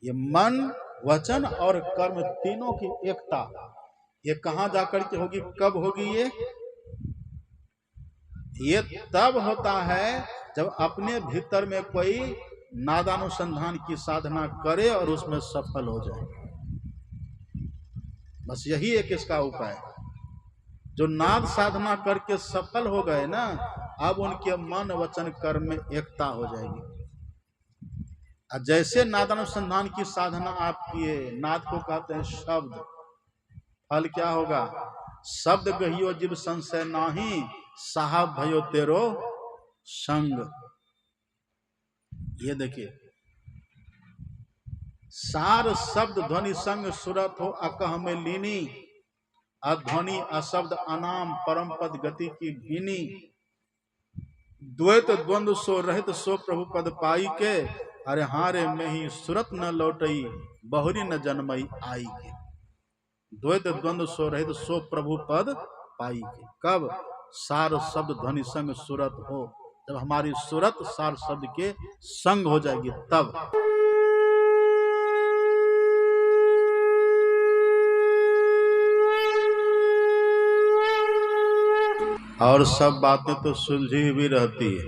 ये मन, वचन और कर्म तीनों की एकता, ये कहां जाकर के होगी, कब होगी? ये तब होता है जब अपने भीतर में कोई नादानुसंधान की साधना करे और उसमें सफल हो जाए। बस यही एक इसका उपाय। जो नाद साधना करके सफल हो गए ना, अब उनके मन वचन कर्म में एकता हो जाएगी। जैसे नादानुसंधान की साधना आप किए, नाद को कहते हैं शब्द, फल क्या होगा? शब्द गहियो जीव संशय नाही, साहब भयो तेरो संग। ये देखिए, सार शब्द ध्वनि संग सुरत हो अकह में लीनी, अध्वनि अशब्द अनाम परम पद गति की भीनी, द्वैत द्वंद्व सो रहित सो प्रभु पद पाई के, अरे हारे में ही सुरत न लौटई बहुरी न जन्मई आई के। द्वैत द्वंद्व सो रहित सो प्रभु पद पाई के। कब? सार शब्द ध्वनि संग सुरत हो, जब हमारी सुरत सार शब्द के संग हो जाएगी तब। और सब बातें तो सुलझी हुई रहती है,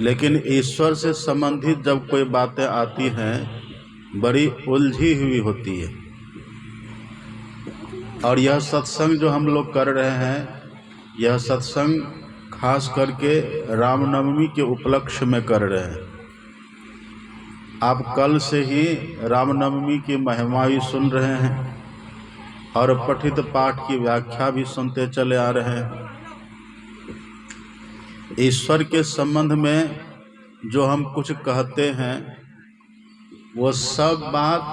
लेकिन ईश्वर से संबंधित जब कोई बातें आती हैं बड़ी उलझी हुई होती है। और यह सत्संग जो हम लोग कर रहे हैं, यह सत्संग खास करके रामनवमी के उपलक्ष्य में कर रहे हैं। आप कल से ही रामनवमी की महिमा ही सुन रहे हैं और पठित पाठ की व्याख्या भी सुनते चले आ रहे हैं। ईश्वर के संबंध में जो हम कुछ कहते हैं वो सब बात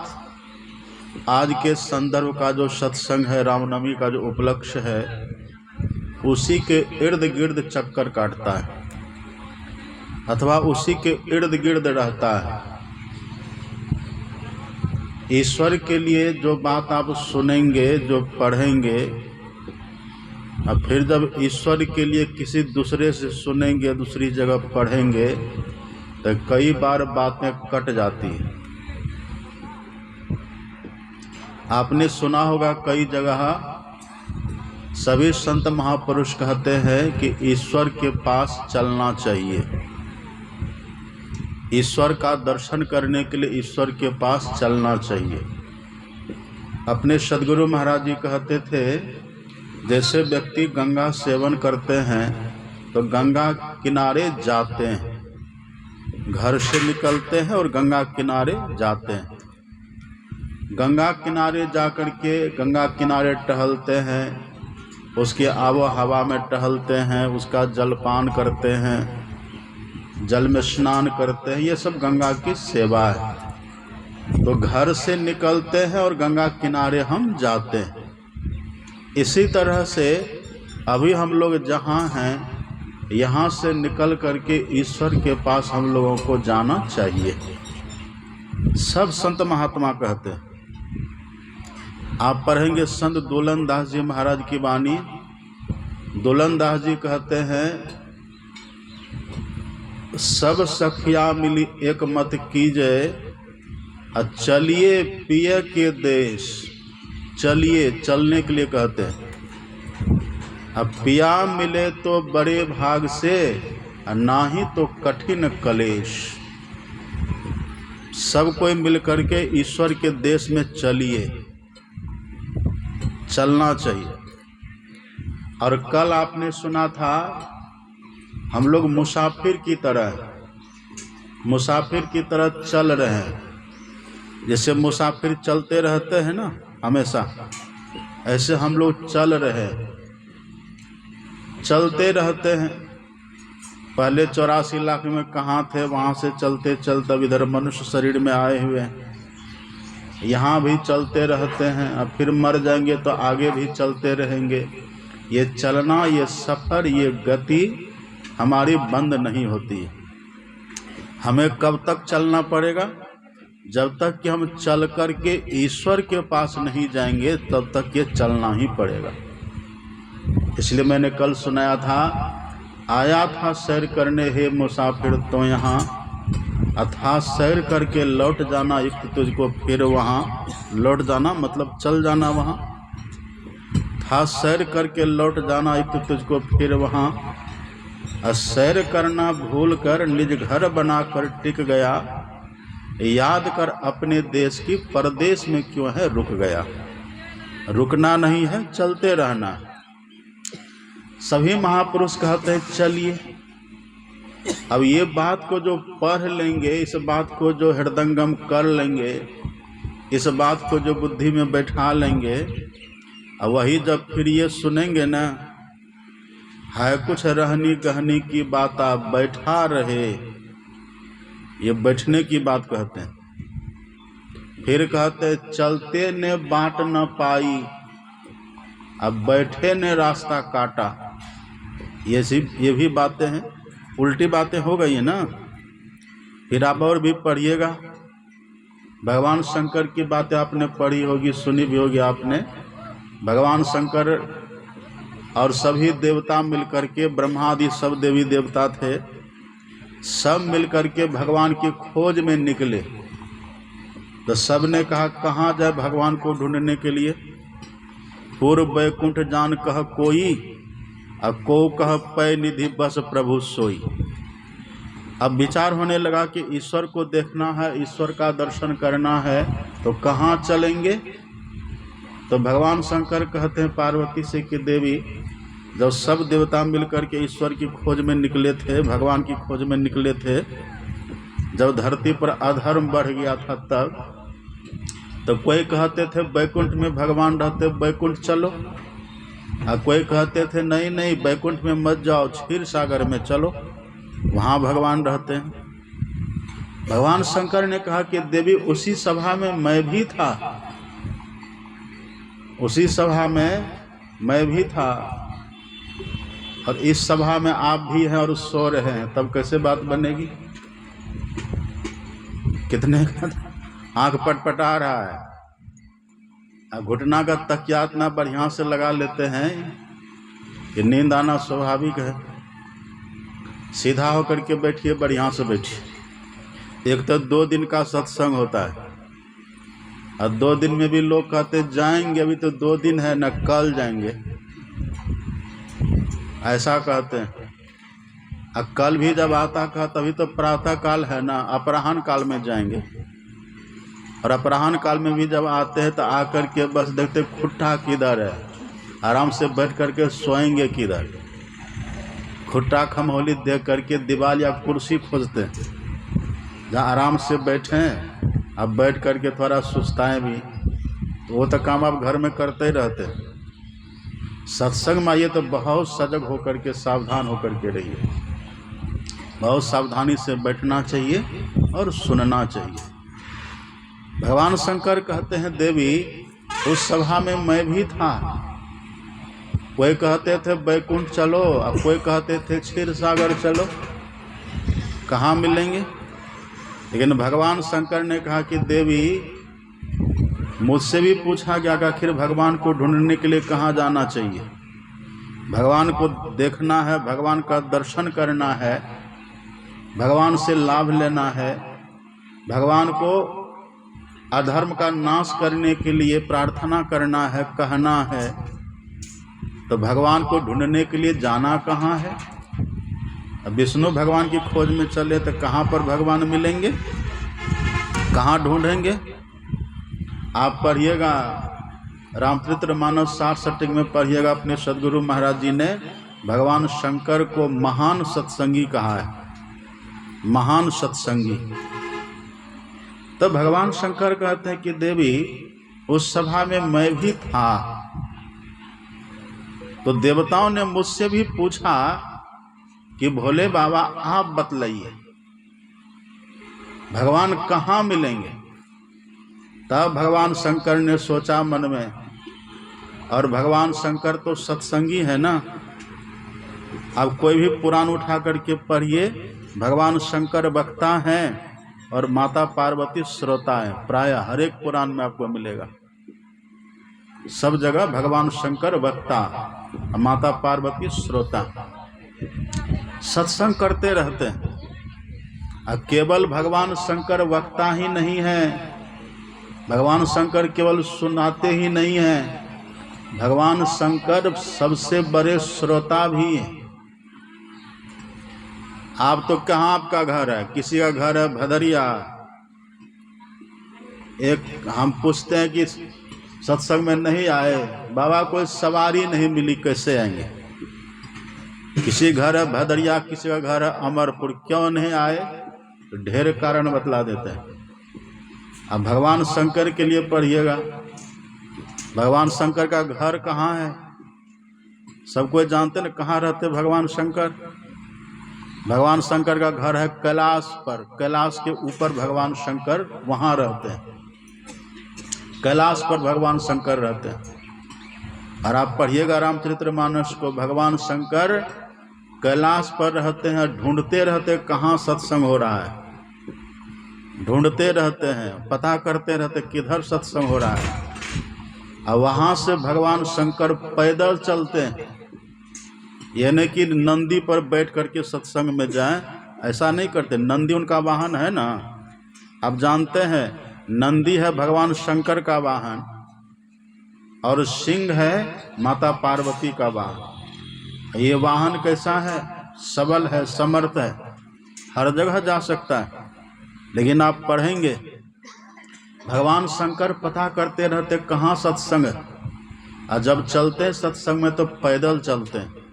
आज के संदर्भ का जो सत्संग है, रामनवमी का जो उपलक्ष्य है, उसी के इर्द गिर्द चक्कर काटता है अथवा उसी के इर्द गिर्द रहता है। ईश्वर के लिए जो बात आप सुनेंगे, जो पढ़ेंगे, और फिर जब ईश्वर के लिए किसी दूसरे से सुनेंगे, दूसरी जगह पढ़ेंगे, तो कई बार बातें कट जाती हैं। आपने सुना होगा कई जगह सभी संत महापुरुष कहते हैं कि ईश्वर के पास चलना चाहिए। ईश्वर का दर्शन करने के लिए ईश्वर के पास चलना चाहिए। अपने सद्गुरु महाराज जी कहते थे, जैसे व्यक्ति गंगा सेवन करते हैं तो गंगा किनारे जाते हैं, घर से निकलते हैं और गंगा किनारे जाते हैं। गंगा किनारे जाकर के गंगा किनारे टहलते हैं, उसके आबो हवा में टहलते हैं, उसका जलपान करते हैं, जल में स्नान करते हैं। ये सब गंगा की सेवा है। तो घर से निकलते हैं और गंगा किनारे हम जाते हैं। इसी तरह से अभी हम लोग जहाँ हैं, यहाँ से निकल करके ईश्वर के पास हम लोगों को जाना चाहिए। सब संत महात्मा कहते हैं। आप पढ़ेंगे संत दोलन दास जी महाराज की वाणी। दोलन दास जी कहते हैं, सब सखिया मिली एक मत कीजे, चलिए पिय के देश। चलिए, चलने के लिए कहते हैं। अब पिया मिले तो बड़े भाग से, नाही तो कठिन कलेश। सब कोई मिल करके ईश्वर के देश में चलिए, चलना चाहिए। और कल आपने सुना था, हम लोग मुसाफिर की तरह चल रहे हैं। जैसे मुसाफिर चलते रहते हैं ना हमेशा, ऐसे हम लोग चल रहे हैं, चलते रहते हैं। पहले 84 लाख में कहाँ थे, वहाँ से चलते चलते अब इधर मनुष्य शरीर में आए हुए हैं। यहाँ भी चलते रहते हैं, अब फिर मर जाएंगे तो आगे भी चलते रहेंगे। ये चलना, ये सफ़र, ये गति हमारी बंद नहीं होती है। हमें कब तक चलना पड़ेगा? जब तक कि हम चल कर के ईश्वर के पास नहीं जाएंगे, तब तक ये चलना ही पड़ेगा। इसलिए मैंने कल सुनाया था, आया था सैर करने हे मुसाफिर तो यहाँ, अथा सैर करके लौट जाना युक्त तुझको फिर वहाँ, लौट जाना मतलब चल जाना वहाँ, था सैर करके लौट जाना युक्त तुझको फिर वहाँ, सैर करना भूल कर निज घर बनाकर टिक गया, याद कर अपने देश की परदेश में क्यों है रुक गया। रुकना नहीं है, चलते रहना। सभी महापुरुष कहते हैं चलिए। अब ये बात को जो पढ़ लेंगे, इस बात को जो हृदयंगम कर लेंगे, इस बात को जो बुद्धि में बैठा लेंगे, अब वही जब फिर ये सुनेंगे ना, है कुछ रहनी कहनी की बात आप बैठा रहे, ये बैठने की बात कहते हैं। फिर कहते चलते ने बाट न पाई, अब बैठे ने रास्ता काटा। ये भी बातें हैं, उल्टी बातें हो गई है ना। फिर आप और भी पढ़िएगा, भगवान शंकर की बातें आपने पढ़ी होगी, सुनी भी होगी आपने। भगवान शंकर और सभी देवता मिलकर के, ब्रह्मा आदि सब देवी देवता थे, सब मिलकर के भगवान की खोज में निकले। तो सब ने कहा कहाँ जाए भगवान को ढूंढने के लिए। पूर्व बैकुंठ जान कह कोई, अब को कह पै निधि बस प्रभु सोई। अब विचार होने लगा कि ईश्वर को देखना है, ईश्वर का दर्शन करना है, तो कहाँ चलेंगे। तो भगवान शंकर कहते हैं पार्वती से कि देवी, जब सब देवता मिलकर के ईश्वर की खोज में निकले थे, भगवान की खोज में निकले थे, जब धरती पर अधर्म बढ़ गया था तब, तो कोई कहते थे बैकुंठ में भगवान रहते, बैकुंठ चलो, और कोई कहते थे नहीं नहीं बैकुंठ में मत जाओ, क्षीर सागर में चलो, वहाँ भगवान रहते हैं। भगवान शंकर ने कहा कि देवी उसी सभा में मैं भी था, उसी सभा में मैं भी था, और इस सभा में आप भी हैं और सो रहे हैं, तब कैसे बात बनेगी। कितने का आंख पटपटा रहा है, घुटना का तकिया इतना बढ़िया से लगा लेते हैं कि नींद आना स्वाभाविक है। सीधा होकर के बैठिए, बढ़िया से बैठिए। एक तो 2 दिन का सत्संग होता है, और 2 दिन में भी लोग कहते जाएंगे, अभी तो 2 दिन है न, कल जाएंगे, ऐसा कहते हैं। और कल भी जब आता कहा तभी तो प्रातः काल है ना, अपराह्न काल में जाएंगे। और अपराह्न काल में भी जब आते हैं तो आकर के बस देखते खुट्टा किधर है, आराम से बैठ करके सोएंगे किधर, खुट्टा खमोली देख करके दीवार या कुर्सी खोजते हैं जहाँ आराम से बैठें। अब बैठ करके थोड़ा सुस्ताएं भी, तो वो तो काम आप घर में करते ही रहते हैं। सत्संग में आइए तो बहुत सजग होकर के, सावधान होकर के रहिए, बहुत सावधानी से बैठना चाहिए और सुनना चाहिए। भगवान शंकर कहते हैं देवी उस सभा में मैं भी था, कोई कहते थे बैकुंठ चलो, और कोई कहते थे क्षीर सागर चलो, कहाँ मिलेंगे। लेकिन भगवान शंकर ने कहा कि देवी मुझसे भी पूछा गया कि आखिर भगवान को ढूंढने के लिए कहाँ जाना चाहिए। भगवान को देखना है, भगवान का दर्शन करना है, भगवान से लाभ लेना है, भगवान को अधर्म का नाश करने के लिए प्रार्थना करना है, कहना है, तो भगवान को ढूंढने के लिए जाना कहाँ है। विष्णु भगवान की खोज में चले तो कहाँ पर भगवान मिलेंगे, कहाँ ढूंढेंगे। आप पढ़िएगा रामचरितमानस 60 में पढ़िएगा, अपने सदगुरु महाराज जी ने भगवान शंकर को महान सत्संगी कहा है, महान सत्संगी। तो भगवान शंकर कहते हैं कि देवी उस सभा में मैं भी था। तो देवताओं ने मुझसे भी पूछा कि भोले बाबा आप बतलाइए भगवान कहाँ मिलेंगे। तब भगवान शंकर ने सोचा मन में, और भगवान शंकर तो सत्संगी है ना। अब कोई भी पुराण उठा करके पढ़िए, भगवान शंकर वक्ता हैं और माता पार्वती श्रोता है। प्रायः हर एक पुराण में आपको मिलेगा, सब जगह भगवान शंकर वक्ता, माता पार्वती श्रोता। सत्संग करते रहते हैं। केवल भगवान शंकर वक्ता ही नहीं है, भगवान शंकर केवल सुनाते ही नहीं हैं, भगवान शंकर सबसे बड़े श्रोता भी हैं। आप तो कहाँ आपका घर है, किसी का घर है भदरिया, एक हम पूछते हैं कि सत्संग में नहीं आए, बाबा कोई सवारी नहीं मिली, कैसे आएंगे। किसी घर है भदरिया, किसी का घर है अमरपुर, क्यों नहीं आए, तो ढेर कारण बतला देते हैं। अब भगवान शंकर के लिए पढ़िएगा, भगवान शंकर का घर कहाँ है, सब कोई जानते ना कहाँ रहते भगवान शंकर। भगवान शंकर का घर है कैलाश पर, कैलाश के ऊपर भगवान शंकर वहाँ रहते हैं, कैलाश पर भगवान शंकर रहते हैं। और आप पढ़िएगा रामचरितमानस को, भगवान शंकर कैलाश पर रहते हैं, ढूंढते रहते कहाँ सत्संग हो रहा है, ढूंढते रहते हैं, पता करते रहते किधर सत्संग हो रहा है। और वहाँ से भगवान शंकर पैदल चलते हैं, यानी कि नंदी पर बैठ करके सत्संग में जाएं, ऐसा नहीं करते। नंदी उनका वाहन है ना, आप जानते हैं नंदी है भगवान शंकर का वाहन और सिंह है माता पार्वती का वाहन। ये वाहन कैसा है, सबल है, समर्थ है, हर जगह जा सकता है। लेकिन आप पढ़ेंगे भगवान शंकर पता करते रहते कहाँ सत्संग है, और जब चलते सत्संग में तो पैदल चलते हैं।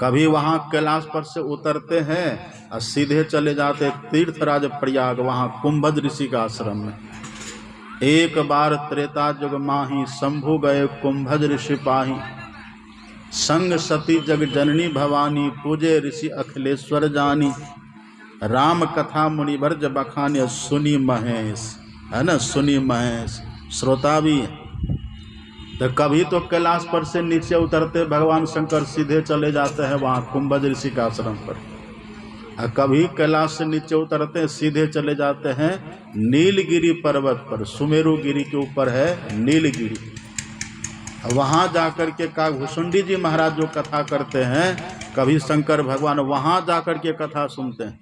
कभी वहाँ कैलाश पर से उतरते हैं और सीधे चले जाते तीर्थराज प्रयाग, वहाँ कुंभज ऋषि का आश्रम में। एक बार त्रेता जुग माही, शंभु गए कुंभज ऋषि पाही, संग सती जग जननी भवानी, पूजे ऋषि अखिलेश्वर जानी, राम कथा मुनिवर जब बखाने, सुनी महेश, है ना, सुनी महेश श्रोता भी है। तो कभी तो कैलाश पर से नीचे उतरते भगवान शंकर सीधे चले जाते हैं वहाँ कुंभज ऋषि का आश्रम पर, और कभी कैलाश से नीचे उतरते सीधे चले जाते हैं नीलगिरी पर्वत पर, सुमेरु गिरी के ऊपर है नीलगिरी। वहाँ जाकर के काकभूषुंडी जी महाराज जो कथा करते हैं, कभी शंकर भगवान वहाँ जाकर के कथा सुनते हैं,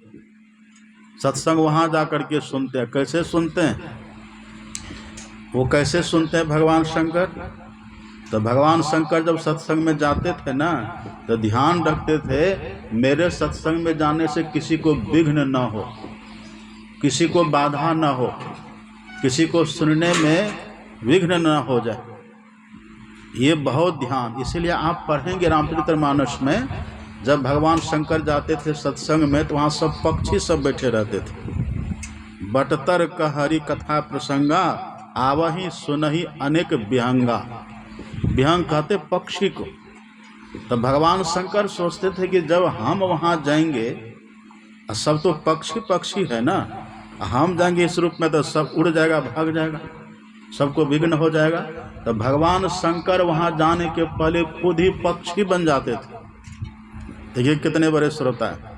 सत्संग वहाँ जाकर के सुनते हैं। कैसे सुनते हैं, वो कैसे सुनते हैं भगवान शंकर, तो भगवान शंकर जब सत्संग में जाते थे ना, तो ध्यान रखते थे मेरे सत्संग में जाने से किसी को विघ्न न हो, किसी को बाधा न हो, किसी को सुनने में विघ्न न हो जाए। ये बहुत ध्यान, इसीलिए आप पढ़ेंगे रामचरितमानस में, जब भगवान शंकर जाते थे सत्संग में तो वहाँ सब पक्षी सब बैठे रहते थे। बटतर कहरी कथा प्रसंगा, आवही सुनही अनेक विहंगा, विहंग कहते पक्षी को। तो भगवान शंकर सोचते थे कि जब हम वहाँ जाएंगे, सब तो पक्षी पक्षी है ना, हम जाएंगे इस रूप में तो सब उड़ जाएगा, भाग जाएगा, सबको विघ्न हो जाएगा। तो भगवान शंकर वहाँ जाने के पहले खुद ही पक्षी बन जाते थे। देखिए कितने बड़े श्रोता है,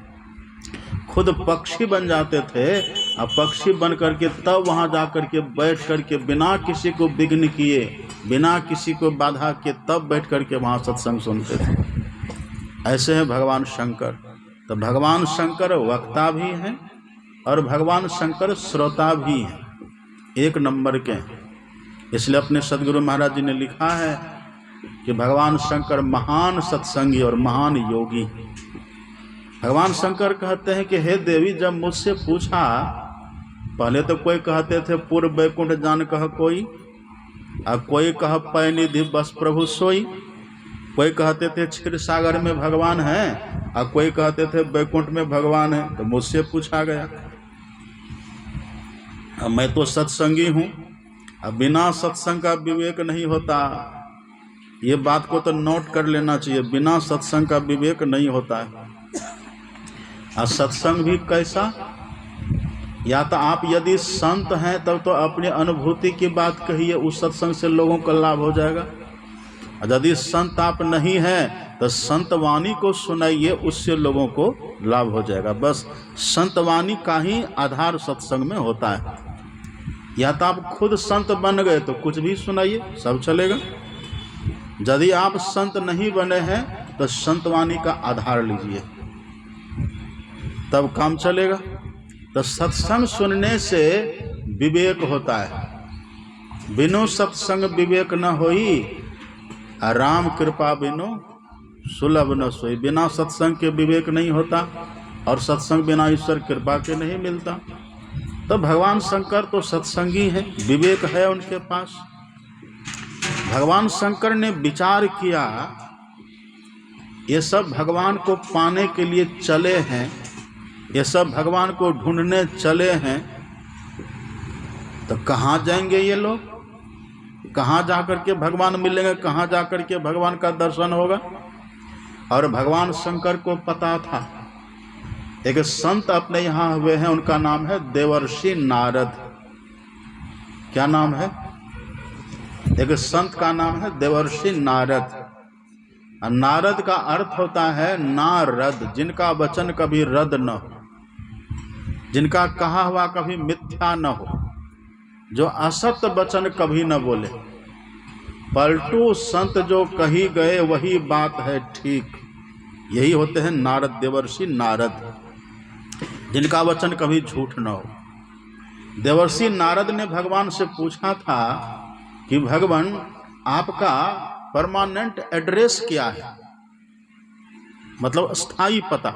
खुद पक्षी बन जाते थे, और पक्षी बन करके तब वहाँ जा करके बैठ करके बिना किसी को विघ्न किए, बिना किसी को बाधा के तब बैठ करके वहाँ सत्संग सुनते थे। ऐसे हैं भगवान शंकर। तो भगवान शंकर वक्ता भी हैं और भगवान शंकर श्रोता भी हैं, एक नंबर के। इसलिए अपने सदगुरु महाराज जी ने लिखा है कि भगवान शंकर महान सत्संगी और महान योगी। भगवान शंकर कहते हैं कि हे देवी, जब मुझसे पूछा, पहले तो कोई कहते थे पूर्व बैकुंठ जान कह कोई, और कोई कह पै निधि बस प्रभु सोई, कोई कहते थे क्षीर सागर में भगवान हैं और कोई कहते थे बैकुंठ में भगवान है। तो मुझसे पूछा गया, अब मैं तो सत्संगी हूँ, अब बिना सत्संग का विवेक नहीं होता। ये बात को तो नोट कर लेना चाहिए, बिना सत्संग का विवेक नहीं होता है। और सत्संग भी कैसा, या तो आप यदि संत हैं तब तो अपनी अनुभूति की बात कहिए, उस सत्संग से लोगों को लाभ हो जाएगा। और यदि संत आप नहीं हैं तो संत वाणी को सुनाइए, उससे लोगों को लाभ हो जाएगा। बस संत वाणी का ही आधार सत्संग में होता है। या तो आप खुद संत बन गए तो कुछ भी सुनाइए, सब चलेगा। यदि आप संत नहीं बने हैं तो संत वाणी का आधार लीजिए, तब काम चलेगा। तो सत्संग सुनने से विवेक होता है। बिनु सत्संग विवेक न होई, राम कृपा बिनु सुलभ न सोई। बिना सत्संग के विवेक नहीं होता और सत्संग बिना ईश्वर कृपा के नहीं मिलता। तो भगवान शंकर तो सत्संगी हैं, विवेक है उनके पास। भगवान शंकर ने विचार किया, ये सब भगवान को पाने के लिए चले हैं, ये सब भगवान को ढूंढने चले हैं, तो कहाँ जाएंगे ये लोग? कहाँ जाकर के भगवान मिलेंगे? कहाँ जाकर के भगवान का दर्शन होगा? और भगवान शंकर को पता था एक संत अपने यहाँ हुए हैं, उनका नाम है देवर्षि नारद। क्या नाम है? एक संत का नाम है देवर्षि नारद। नारद का अर्थ होता है नारद, जिनका वचन कभी रद्द न हो, जिनका कहा हुआ कभी मिथ्या न हो, जो असत्य वचन कभी न बोले। पलटू संत जो कही गए वही बात है ठीक, यही होते हैं नारद, देवर्षि नारद, जिनका वचन कभी झूठ न हो। देवर्षि नारद ने भगवान से पूछा था कि भगवान आपका परमानेंट एड्रेस क्या है, मतलब स्थायी पता।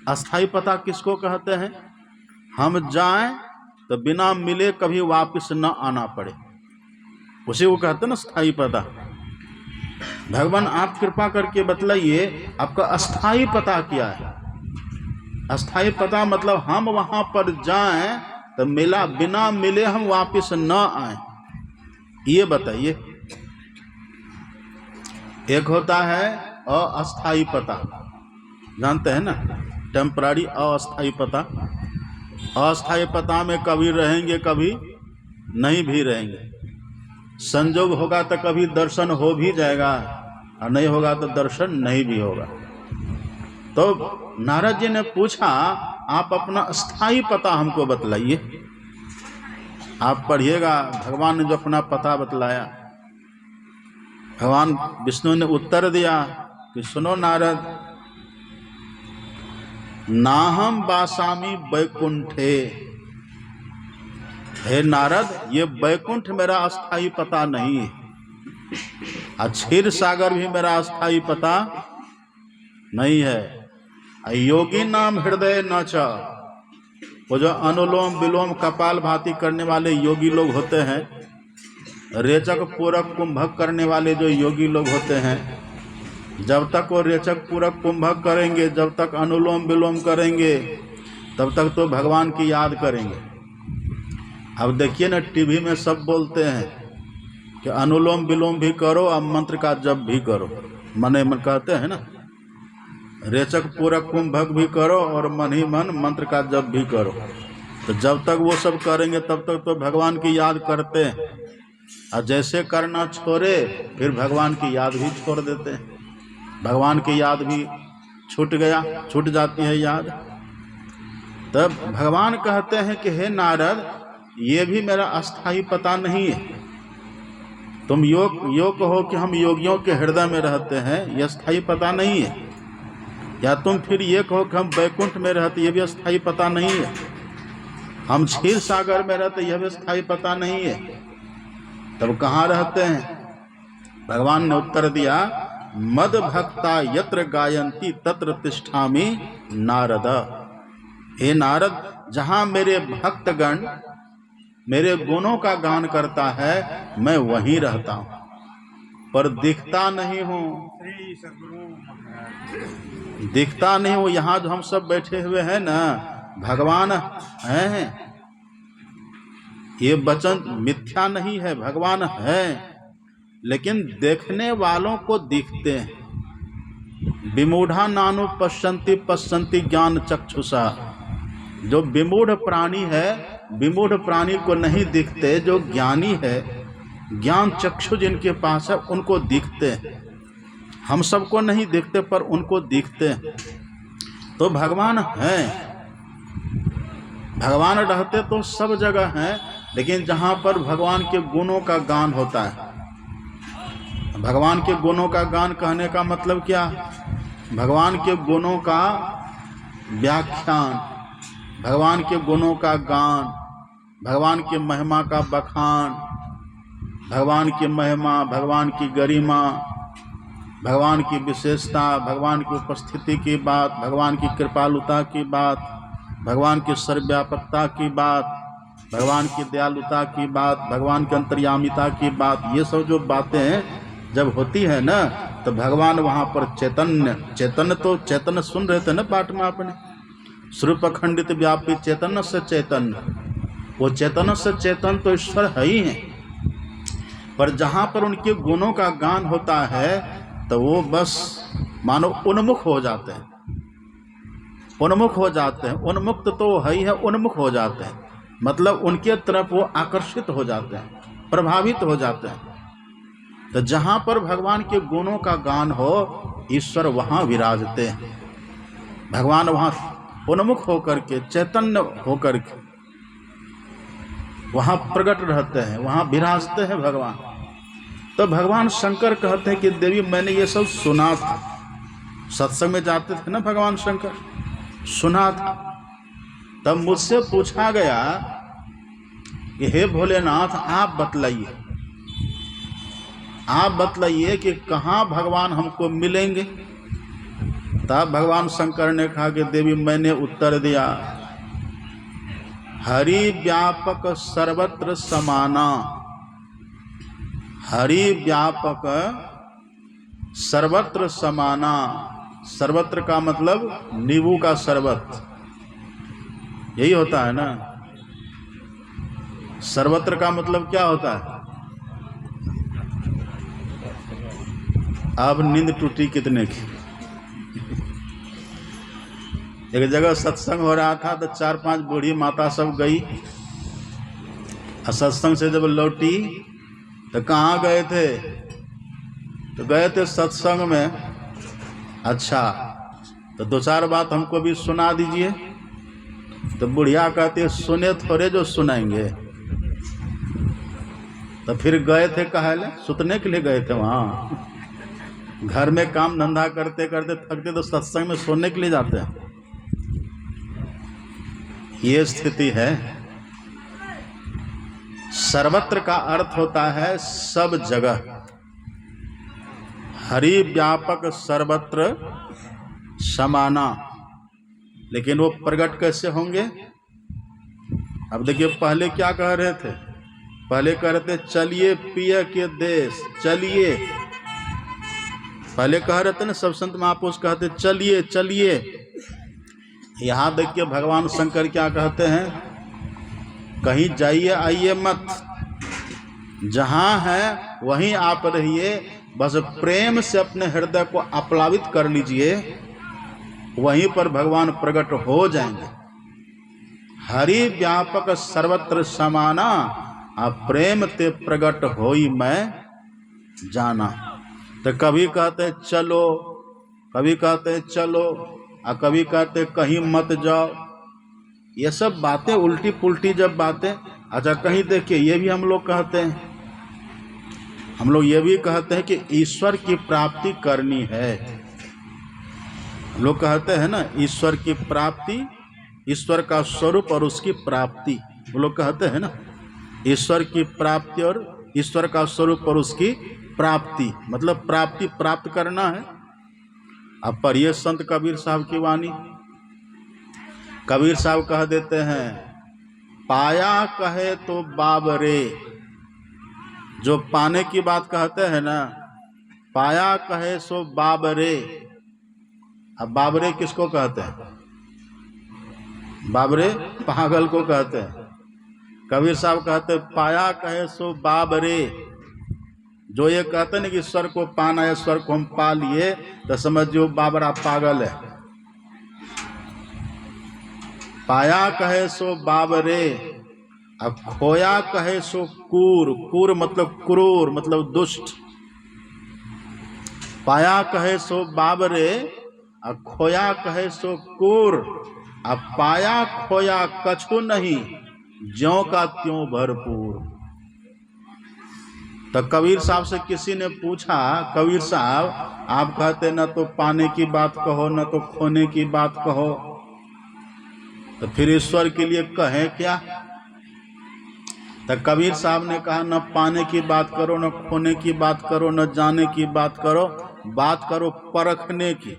अस्थाई पता किसको कहते हैं? हम जाएं तो बिना मिले कभी वापस न आना पड़े, उसी को कहते हैं ना स्थायी पता। भगवान आप कृपा करके बतलाइए आपका अस्थाई पता क्या है? अस्थाई पता मतलब हम वहां पर जाएं तो मिला, बिना मिले हम वापस न आए, ये बताइए। एक होता है अस्थाई पता, जानते हैं ना, टेम्पररी अस्थाई पता। अस्थाई पता में कभी रहेंगे कभी नहीं भी रहेंगे, संजोग होगा तो कभी दर्शन हो भी जाएगा और नहीं होगा तो दर्शन नहीं भी होगा। तो नारद जी ने पूछा आप अपना स्थायी पता हमको बतलाइए। आप पढ़िएगा, भगवान ने जो अपना पता बतलाया, भगवान विष्णु ने उत्तर दिया कि सुनो नारद, नाहम वासामि वैकुंठे। हे नारद, ये वैकुंठ मेरा अस्थाई पता नहीं है, और क्षीर सागर भी मेरा अस्थाई पता नहीं है। योगी नाम हृदय न च, वो जो अनुलोम विलोम कपाल भाती करने वाले योगी लोग होते हैं, रेचक पूरक कुंभक करने वाले जो योगी लोग होते हैं, जब तक वो रेचक पूरक कुंभक करेंगे, जब तक अनुलोम विलोम करेंगे, तब तक तो भगवान की याद करेंगे। अब देखिए ना, टीवी में सब बोलते हैं कि अनुलोम विलोम भी करो और मंत्र का जप भी करो, मन ही मन कहते हैं ना, रेचक पूरक कुंभक भी करो और मन ही मन मंत्र का जप भी करो। तो जब तक वो सब करेंगे तब तक तो भगवान की याद करते हैं, और जैसे करना छोड़े फिर भगवान की याद भी छोड़ देते हैं, भगवान की याद भी छूट जाती है याद। तब भगवान कहते हैं कि हे नारद, ये भी मेरा अस्थाई पता नहीं है। तुम योग कहो कि हम योगियों के हृदय में रहते हैं, ये अस्थाई पता नहीं है। या तुम फिर ये कहो कि हम वैकुंठ में रहते, ये भी अस्थाई पता नहीं है। हम क्षीर सागर में रहते, यह भी अस्थाई पता नहीं है। तब कहाँ रहते हैं? भगवान ने उत्तर दिया, मद भक्ता यत्र गायन्ति तत्र तिष्ठामि नारद। हे नारद, जहाँ मेरे भक्तगण मेरे गुणों का गान करता है, मैं वहीं रहता हूँ, पर दिखता नहीं हूँ, दिखता नहीं हूँ। यहाँ जो हम सब बैठे हुए हैं ना, भगवान हैं, ये वचन मिथ्या नहीं है, भगवान है, लेकिन देखने वालों को दिखते हैं। विमूढ़ा नानु पश्यन्ति पश्यन्ति ज्ञान चक्षुषा। जो विमूढ़ प्राणी है, विमूढ़ प्राणी को नहीं दिखते, जो ज्ञानी है, ज्ञान चक्षु जिनके पास है उनको दिखते हैं। हम सबको नहीं दिखते पर उनको दिखते हैं। तो भगवान हैं, भगवान रहते तो सब जगह हैं, लेकिन जहाँ पर भगवान के गुणों का गान होता है। भगवान के गुणों का गान कहने का मतलब क्या? भगवान के गुणों का व्याख्यान, भगवान के गुणों का गान, भगवान की महिमा का बखान, भगवान की महिमा, भगवान की गरिमा, भगवान की विशेषता, भगवान की उपस्थिति की बात, भगवान की कृपालुता की बात, भगवान की सर्वव्यापकता की बात, भगवान की दयालुता की बात, भगवान की अंतर्यामिता की बात, ये सब जो बातें जब होती है ना, तो भगवान वहाँ पर चैतन्य तो चैतन्य सुन रहे थे ना पाठ में आपने, स्वरूप अखंडित व्यापी चैतन्य से चैतन्य, वो चैतन्य से चैतन्य तो ईश्वर है ही है। पर जहाँ पर उनके गुणों का गान होता है तो वो बस मानो उन्मुख हो जाते हैं, उन्मुख हो जाते हैं। उन्मुक्त तो है ही है, उन्मुख हो जाते हैं, मतलब उनके तरफ वो आकर्षित हो जाते हैं, प्रभावित हो जाते हैं। तो जहाँ पर भगवान के गुणों का गान हो, ईश्वर वहाँ विराजते हैं। भगवान वहाँ उन्मुख होकर के, चैतन्य होकर के वहाँ प्रकट रहते हैं, वहाँ विराजते हैं भगवान। तो भगवान शंकर कहते हैं कि देवी मैंने ये सब सुना था, सत्संग में जाते थे ना भगवान शंकर, सुना था। तब मुझसे पूछा गया कि हे भोलेनाथ आप बतलाइए, आप बतलाइए कि कहाँ भगवान हमको मिलेंगे। तब भगवान शंकर ने कहा कि देवी मैंने उत्तर दिया, हरि व्यापक सर्वत्र समाना, हरि व्यापक सर्वत्र समाना। सर्वत्र का मतलब नींबू का शरबत, यही होता है ना। सर्वत्र का मतलब क्या होता है? अब नींद टूटी कितने की। एक जगह सत्संग हो रहा था तो 4-5 बूढ़ी माता सब गई, और सत्संग से जब लौटी तो कहाँ गए थे? तो गए थे सत्संग में। अच्छा, तो 2-4 बात हमको भी सुना दीजिए। तो बुढ़िया कहती है सुने थोड़े जो सुनाएंगे। तो फिर गए थे कहले, सुतने के लिए गए थे वहाँ। घर में काम धंधा करते करते थकते तो सत्संग में सोने के लिए जाते हैं। ये स्थिति है। सर्वत्र का अर्थ होता है सब जगह। हरि व्यापक सर्वत्र समाना। लेकिन वो प्रकट कैसे होंगे? अब देखिए, पहले क्या कह रहे थे? पहले कह रहे थे चलिए पिया के देश, चलिए। पहले कह रहे थे ना, सब संत महापुरुष कहते चलिए चलिए। यहाँ देखिए भगवान शंकर क्या कहते हैं, कहीं जाइए आइए मत, जहाँ है वहीं आप रहिए, बस प्रेम से अपने हृदय को आप्लावित कर लीजिए, वहीं पर भगवान प्रकट हो जाएंगे। हरि व्यापक सर्वत्र समाना, आप प्रेम ते प्रकट होई मैं जाना। तो कभी कहते चलो, कभी कहते चलो, और कभी कहते कहीं मत जाओ। ये सब बातें उल्टी पुल्टी जब बातें। अच्छा, कहीं देखिए ये भी हम लोग कहते हैं, हम लोग ये भी कहते हैं कि ईश्वर की प्राप्ति करनी है। हम लोग कहते हैं ना ईश्वर की प्राप्ति, ईश्वर का स्वरूप और उसकी प्राप्ति, वो लोग कहते हैं ना ईश्वर की प्राप्ति और ईश्वर का स्वरूप और उसकी प्राप्ति, मतलब प्राप्ति प्राप्त करना है। अब पढ़िए संत कबीर साहब की वाणी। कबीर साहब कह देते हैं, पाया कहे तो बाबरे। जो पाने की बात कहते हैं ना, पाया कहे सो बाबरे। अब बाबरे किसको कहते हैं? बाबरे पागल को कहते हैं। कबीर साहब कहते हैं पाया कहे सो बाबरे। जो ये कहते हैं ना कि ईश्वर को पाना है, ईश्वर को हम पा लिए, तो समझिए बाबरा पागल है। पाया कहे सो बाबरे, अब खोया कहे सो कूर। कूर मतलब क्रूर, मतलब दुष्ट। पाया कहे सो बाबरे, अब खोया कहे सो कूर। अब पाया खोया कछु नहीं, ज्यों का त्यों भरपूर। तो कबीर साहब से किसी ने पूछा, कबीर साहब आप कहते न तो पाने की बात कहो, न तो खोने की बात कहो, तो फिर ईश्वर के लिए कहें क्या? तो कबीर साहब ने कहा, न पाने की बात करो, न खोने की बात करो, न जाने की बात करो परखने की।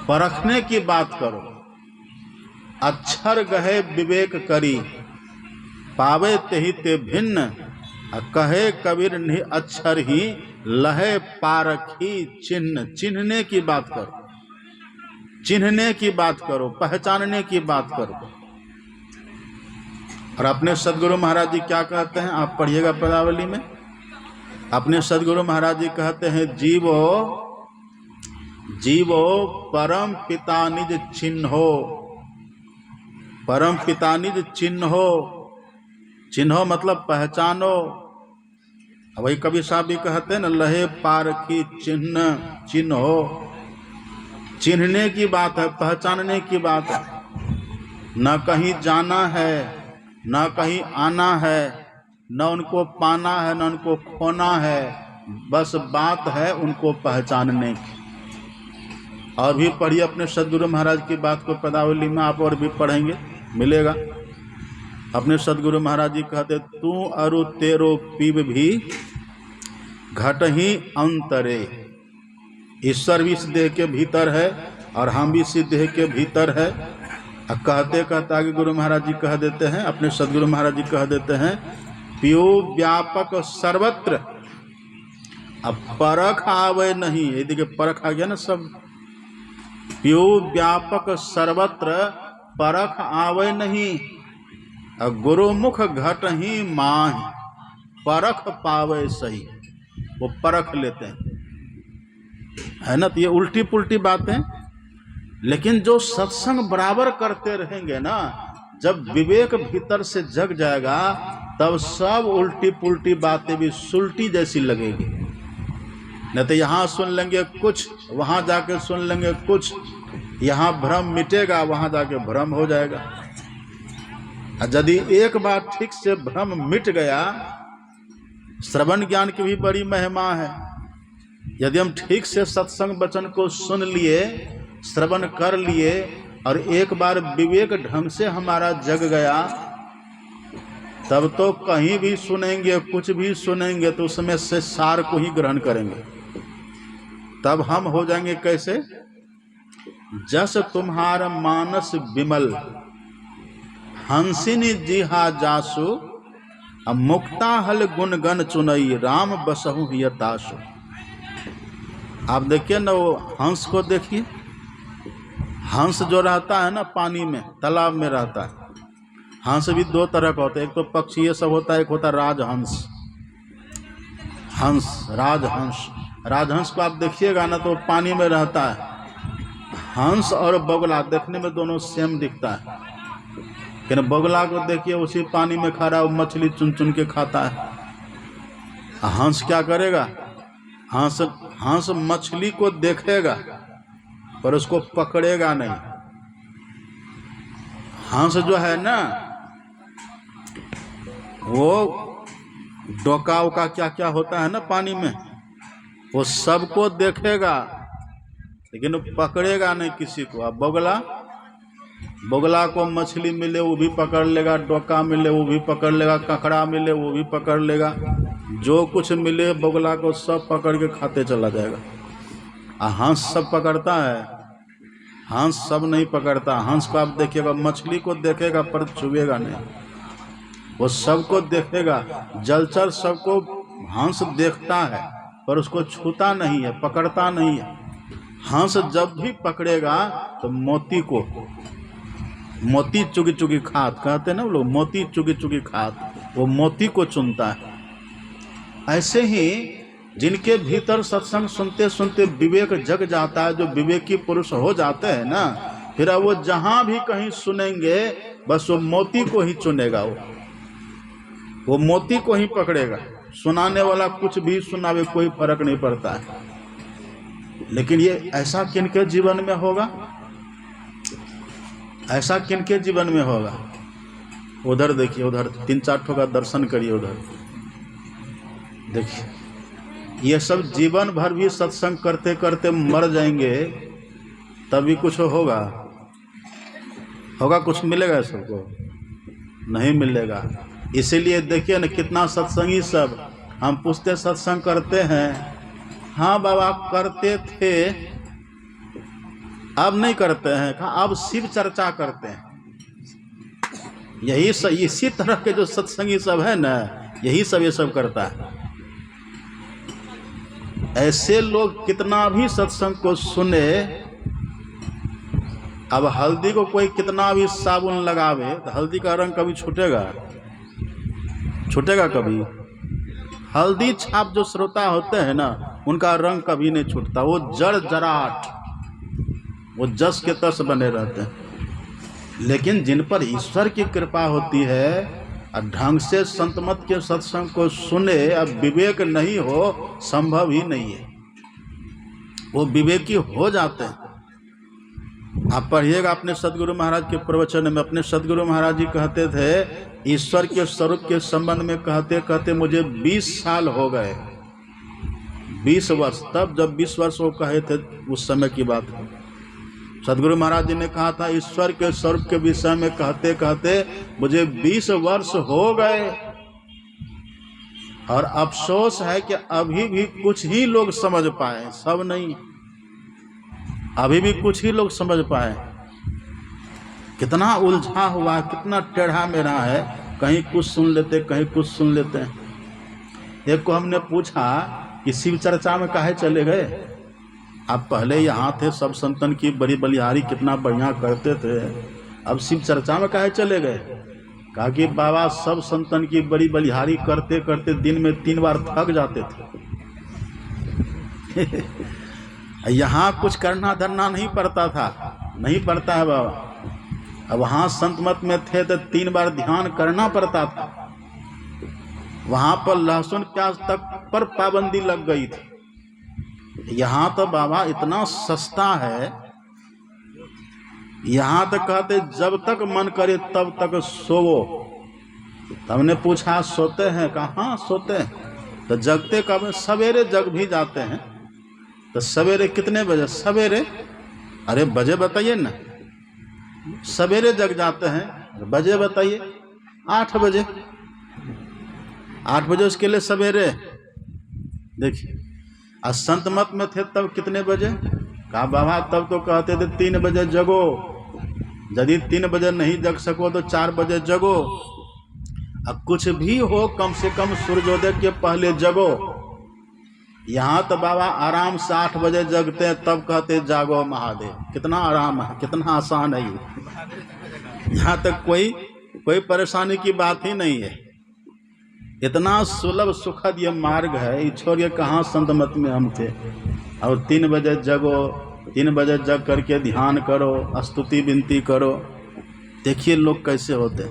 परखने की बात करो। अक्षर गहे विवेक करी, पावे तेहि ते भिन्न। कहे कबीर नि अक्षर ही, लहे पारखी चिन्ह। चिन्हने की बात करो, चिन्हने की बात करो, पहचानने की बात करो। और अपने सदगुरु महाराज जी क्या कहते हैं, आप पढ़िएगा पदावली में। अपने सदगुरु महाराज जी कहते हैं, जीवो जीवो परम पिता निज चिन्हो। परम पिता निज चिन्हो। चिन्हो मतलब पहचानो। वही कबीर साहब भी कहते हैं ना, लहे पारखी चिन्ह। चिन्हो, चिन्हने की बात है, पहचानने की बात है। न कहीं जाना है, न कहीं आना है, न उनको पाना है, न उनको खोना है। बस बात है उनको पहचानने की। और भी पढ़िए अपने सदगुरु महाराज की बात को पदावली में, आप और भी पढ़ेंगे मिलेगा। अपने सदगुरु महाराज जी कहते, तू अरु तेरो पीब भी घट ही अंतरे। ईश्वर भी इस देह के भीतर है और हम भी इस देह के भीतर है। कहते कहते आगे गुरु महाराज जी कह देते हैं, अपने सदगुरु महाराज जी कह देते हैं, पियो व्यापक सर्वत्र। अब परख आवे नहीं, ये देखिए परख आ गया ना सब। पियो व्यापक सर्वत्र, परख आवे नहीं। गुरुमुख घट ही माहि, परख पावे सही। वो परख लेते हैं, है ना। तो ये उल्टी पुल्टी बातें, लेकिन जो सत्संग बराबर करते रहेंगे ना, जब विवेक भीतर से जग जाएगा, तब सब उल्टी पुल्टी बातें भी सुलटी जैसी लगेगी। नहीं तो यहाँ सुन लेंगे कुछ, वहाँ जाके सुन लेंगे कुछ। यहाँ भ्रम मिटेगा, वहाँ जाके भ्रम हो जाएगा। यदि एक बार ठीक से भ्रम मिट गया, श्रवण ज्ञान की भी बड़ी महिमा है। यदि हम ठीक से सत्संग वचन को सुन लिए, श्रवण कर लिए, और एक बार विवेक ढंग से हमारा जग गया, तब तो कहीं भी सुनेंगे, कुछ भी सुनेंगे, तो उसमें से सार को ही ग्रहण करेंगे। तब हम हो जाएंगे कैसे? जस तुम्हारा मानस विमल, हंसिनी जिहा जासु। मुक्ता हल गुण गण चुनई, राम बसहु हियतासु। आप देखिए ना, वो हंस को देखिए। हंस जो रहता है ना पानी में, तालाब में रहता है। हंस भी दो तरह का होता है, एक तो पक्षी ये सब होता है, एक होता है राजहंस। हंस, राजहंस। राजहंस को आप देखिएगा ना तो पानी में रहता है। हंस और बगुला देखने में दोनों सेम दिखता है, लेकिन बगुला को देखिए उसी पानी में खड़ा, वो मछली चुन चुन के खाता है। हंस क्या करेगा? हंस मछली को देखेगा पर उसको पकड़ेगा नहीं। हंस जो है ना, वो डोका उका क्या क्या होता है ना पानी में, वो सबको देखेगा लेकिन पकड़ेगा नहीं किसी को। अब बगुला को मछली मिले वो भी पकड़ लेगा, डोका मिले वो भी पकड़ लेगा, ककड़ा मिले वो भी पकड़ लेगा। जो कुछ मिले बगुला को सब पकड़ के खाते चला जाएगा। हंस सब पकड़ता है? हंस सब नहीं पकड़ता। हंस को आप देखिएगा, मछली को देखेगा पर छुएगा नहीं, वो सबको देखेगा। जलचर सबको हंस देखता है पर उसको छूता नहीं है, पकड़ता नहीं है। हंस जब भी पकड़ेगा तो मोती चुगी चुगी खात कहते हैं ना लोग, मोती चुगी चुगी खात, वो मोती को चुनता है। ऐसे ही जिनके भीतर सत्संग सुनते सुनते विवेक जग जाता है, जो विवेकी पुरुष हो जाते हैं ना, फिर वो जहां भी कहीं सुनेंगे बस वो मोती को ही चुनेगा। वो मोती को ही पकड़ेगा। सुनाने वाला कुछ भी सुनावे, कोई फर्क नहीं पड़ता है। लेकिन ये ऐसा किनके जीवन में होगा? ऐसा किनके जीवन में होगा? उधर देखिए, उधर 3-4 ठो का दर्शन करिए, उधर देखिए। ये सब जीवन भर भी सत्संग करते करते मर जाएंगे तभी कुछ होगा, कुछ मिलेगा सबको? नहीं मिलेगा। इसीलिए देखिए न कितना सत्संगी सब, हम पूछते सत्संग करते हैं, हाँ बाबा करते थे, अब नहीं करते हैं। कहा अब शिव चर्चा करते हैं। इसी तरह के जो सत्संगी सब है ना, यही सब ये सब करता है। ऐसे लोग कितना भी सत्संग को सुने, अब हल्दी को कोई कितना भी साबुन लगावे तो हल्दी का रंग कभी छूटेगा? छूटेगा कभी? हल्दी छाप जो श्रोता होते हैं ना, उनका रंग कभी नहीं छूटता। वो जड़ जराट, वो जस के तस बने रहते हैं। लेकिन जिन पर ईश्वर की कृपा होती है और ढंग से संतमत के सत्संग को सुने, अब विवेक नहीं हो संभव ही नहीं है। वो विवेकी हो जाते हैं। आप पढ़िएगा अपने सदगुरु महाराज के प्रवचन में, अपने सदगुरु महाराज जी कहते थे ईश्वर के स्वरूप के संबंध में कहते कहते मुझे 20 साल हो गए, 20 वर्ष। तब जब 20 वर्ष वो कहे थे उस समय की बात है। सदगुरु महाराज जी ने कहा था ईश्वर के स्वरूप के विषय में कहते कहते मुझे 20 वर्ष हो गए, और अफसोस है कि अभी भी कुछ ही लोग समझ पाए, सब नहीं, अभी भी कुछ ही लोग समझ पाए। कितना उलझा हुआ, कितना टेढ़ा मेढ़ा है, कहीं कुछ सुन लेते कहीं कुछ सुन लेते हैं। एक को हमने पूछा कि शिव चर्चा में काहे चले गए? आप पहले यहाँ थे, सब संतन की बड़ी बलिहारी कितना बढ़िया करते थे, अब शिव चर्चा में काहे चले गए? कहा कि बाबा सब संतन की बड़ी बलिहारी करते करते दिन में 3 बार थक जाते थे। यहाँ कुछ करना धरना नहीं पड़ता था, नहीं पड़ता है बाबा। अब वहाँ संत मत में थे तो 3 बार ध्यान करना पड़ता था। वहाँ पर लहसुन प्याज तक पर पाबंदी लग गई थी। यहाँ तो बाबा इतना सस्ता है, यहाँ तक कहते जब तक मन करे तब तक सोवो। हमने पूछा सोते हैं? कहा हाँ सोते हैं। तो जगते कब? सवेरे जग भी जाते हैं। तो सवेरे कितने बजे? सवेरे, अरे बजे बताइए ना। सवेरे जग जाते हैं, बजे बताइए। 8 बजे। 8 बजे उसके लिए सवेरे। देखिए, और संत मत में थे तब कितने बजे? कहा बाबा तब तो कहते थे 3 बजे जगो, यदि 3 बजे नहीं जग सको तो 4 बजे जगो। अब कुछ भी हो कम से कम सूर्योदय के पहले जगो। यहाँ तो बाबा आराम से 8 बजे जगते हैं, तब कहते जागो महादेव। कितना आराम है, कितना आसान है ये। यहाँ तक कोई परेशानी की बात ही नहीं है। इतना सुलभ सुखद ये मार्ग है। छोड़िए कहाँ संत मत में हम थे। और 3 बजे जगो, 3 बजे जग करके ध्यान करो, स्तुति विनती करो। देखिए लोग कैसे होते।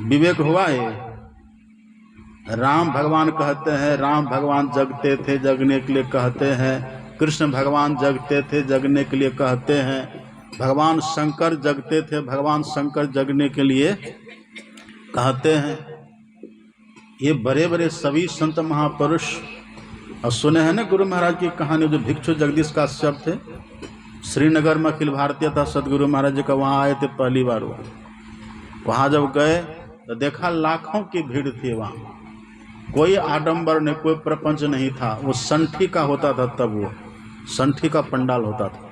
विवेक हुआ है। राम भगवान कहते हैं, राम भगवान जगते थे, जगने के लिए कहते हैं। कृष्ण भगवान जगते थे, जगने के लिए कहते हैं। भगवान शंकर जगते थे, भगवान शंकर जगने के लिए कहते हैं। ये बड़े बड़े सभी संत महापुरुष, और सुने हैं ना गुरु महाराज की कहानी, जो भिक्षु जगदीश काश्यप थे, श्रीनगर में अखिल भारतीय था सदगुरु महाराज जी का, वहाँ आए थे पहली बार। वहाँ जब गए तो देखा लाखों की भीड़ थी। वहाँ कोई आडंबर नहीं, कोई प्रपंच नहीं था। वो संठी का होता था, तब वो संठी का पंडाल होता था।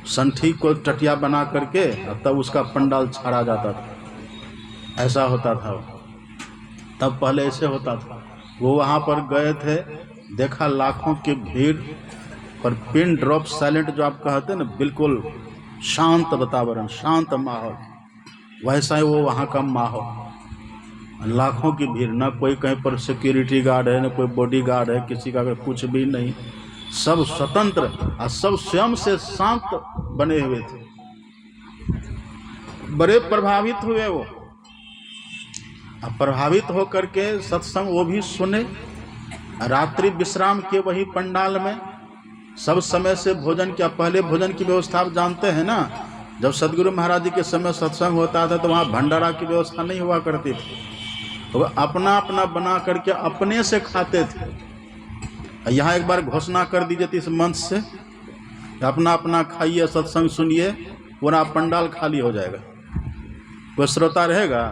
संठी को टटिया बना करके तब उसका पंडाल छाड़ा जाता था, ऐसा होता था। तब पहले ऐसे होता था। वो वहाँ पर गए थे, देखा लाखों की भीड़, पर पिन ड्रॉप साइलेंट जो आप कहते हैं ना, बिल्कुल शांत वातावरण, शांत माहौल, वैसा ही वो वहाँ का माहौल। लाखों की भीड़, ना कोई कहीं पर सिक्योरिटी गार्ड है, ना कोई बॉडी गार्ड है, किसी का कुछ भी नहीं। सब स्वतंत्र और सब स्वयं से शांत बने हुए थे। बड़े प्रभावित हुए वो। अब प्रभावित होकर के सत्संग वो भी सुने। रात्रि विश्राम के वही पंडाल में सब समय से भोजन किया। पहले भोजन की व्यवस्था आप जानते हैं ना, जब सदगुरु महाराज जी के समय सत्संग होता था तो वहाँ भंडारा की व्यवस्था नहीं हुआ करती थी। तो अपना अपना बना करके अपने से खाते थे। यहाँ एक बार घोषणा कर दी जाती इस मंच से, अपना अपना खाइए, सत्संग सुनिए, पूरा पंडाल खाली हो जाएगा, कोई श्रोता रहेगा?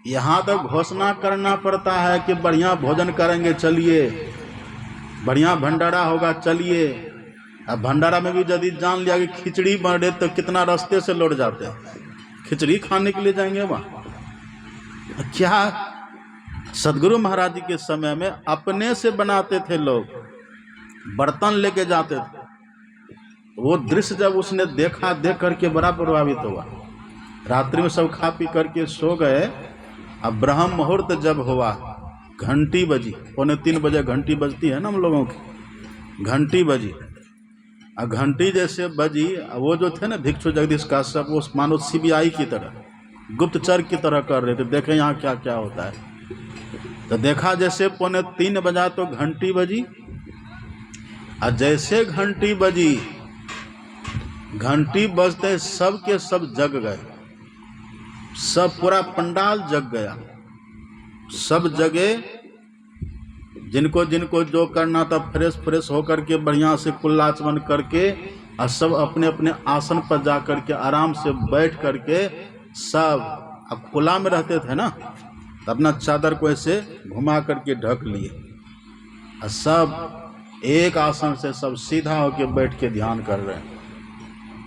यहाँ तो घोषणा करना पड़ता है कि बढ़िया भोजन करेंगे, चलिए, बढ़िया भंडारा होगा, चलिए। अब भंडारा में भी यदि जान लिया कि खिचड़ी बन रही तो कितना रास्ते से लौट जाते हैं, खिचड़ी खाने के लिए जाएंगे वहाँ। क्या सदगुरु महाराज जी के समय में अपने से बनाते थे लोग, बर्तन लेके जाते थे। वो दृश्य जब उसने देखा, देख करके बड़ा प्रभावित हुआ। रात्रि में सब खा पी करके सो गए। अब ब्रह्म मुहूर्त जब हुआ, घंटी बजी, 2:45 बजे घंटी बजती है ना हम लोगों की, घंटी बजी। अब घंटी जैसे बजी, वो जो थे ना भिक्षु जगदीश काश्यप, वो मानो CBI की तरह, गुप्तचर की तरह कर रहे थे, देखें यहाँ क्या क्या होता है। तो देखा जैसे 2:45 बजा तो घंटी बजी, और जैसे घंटी बजी, घंटी बजते सब के सब जग गए, सब पूरा पंडाल जग गया, सब जगे। जिनको जिनको जो करना था फ्रेश होकर के बढ़िया से कुल्लाचमन करके, और सब अपने अपने आसन पर जा करके आराम से बैठ करके सब, अब खुला में रहते थे ना, तो अपना चादर को ऐसे घुमा करके ढक लिए, और सब एक आसन से सब सीधा होकर बैठ के ध्यान कर रहे हैं।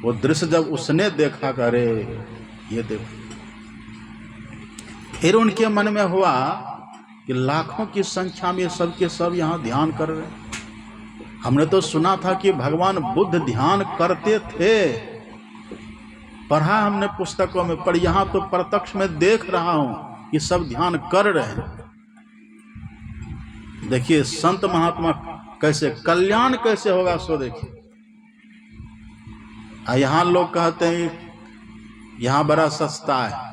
वो दृश्य जब उसने देखा, करे ये देखो, फिर उनके मन में हुआ कि लाखों की संख्या में सब के सब यहाँ ध्यान कर रहे हैं। हमने तो सुना था कि भगवान बुद्ध ध्यान करते थे, पढ़ा हमने पुस्तकों में, पर यहाँ तो प्रत्यक्ष में देख रहा हूँ कि सब ध्यान कर रहे हैं। देखिए संत महात्मा कैसे, कल्याण कैसे होगा सो देखिए। यहाँ लोग कहते हैं यहाँ बड़ा सस्ता है।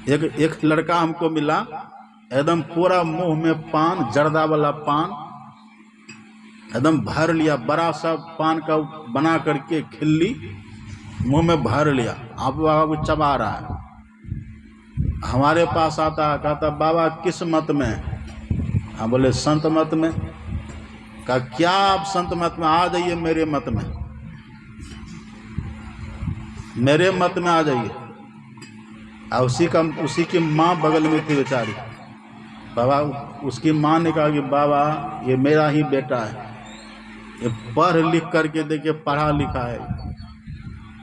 एक लड़का हमको मिला, एकदम पूरा मुंह में पान, जर्दा वाला पान एकदम भर लिया, बड़ा सा पान का बना करके खिल्ली मुंह में भर लिया, आप चबा रहा है। हमारे पास आता, कहता बाबा किस मत में? हम बोले संत मत में। कहा क्या आप संत मत में? आ जाइए मेरे मत में, मेरे मत में आ जाइए। और उसी की माँ बगल में थी बेचारी। बाबा, उसकी माँ ने कहा कि बाबा ये मेरा ही बेटा है, ये पढ़ लिख करके देखिए, पढ़ा लिखा है,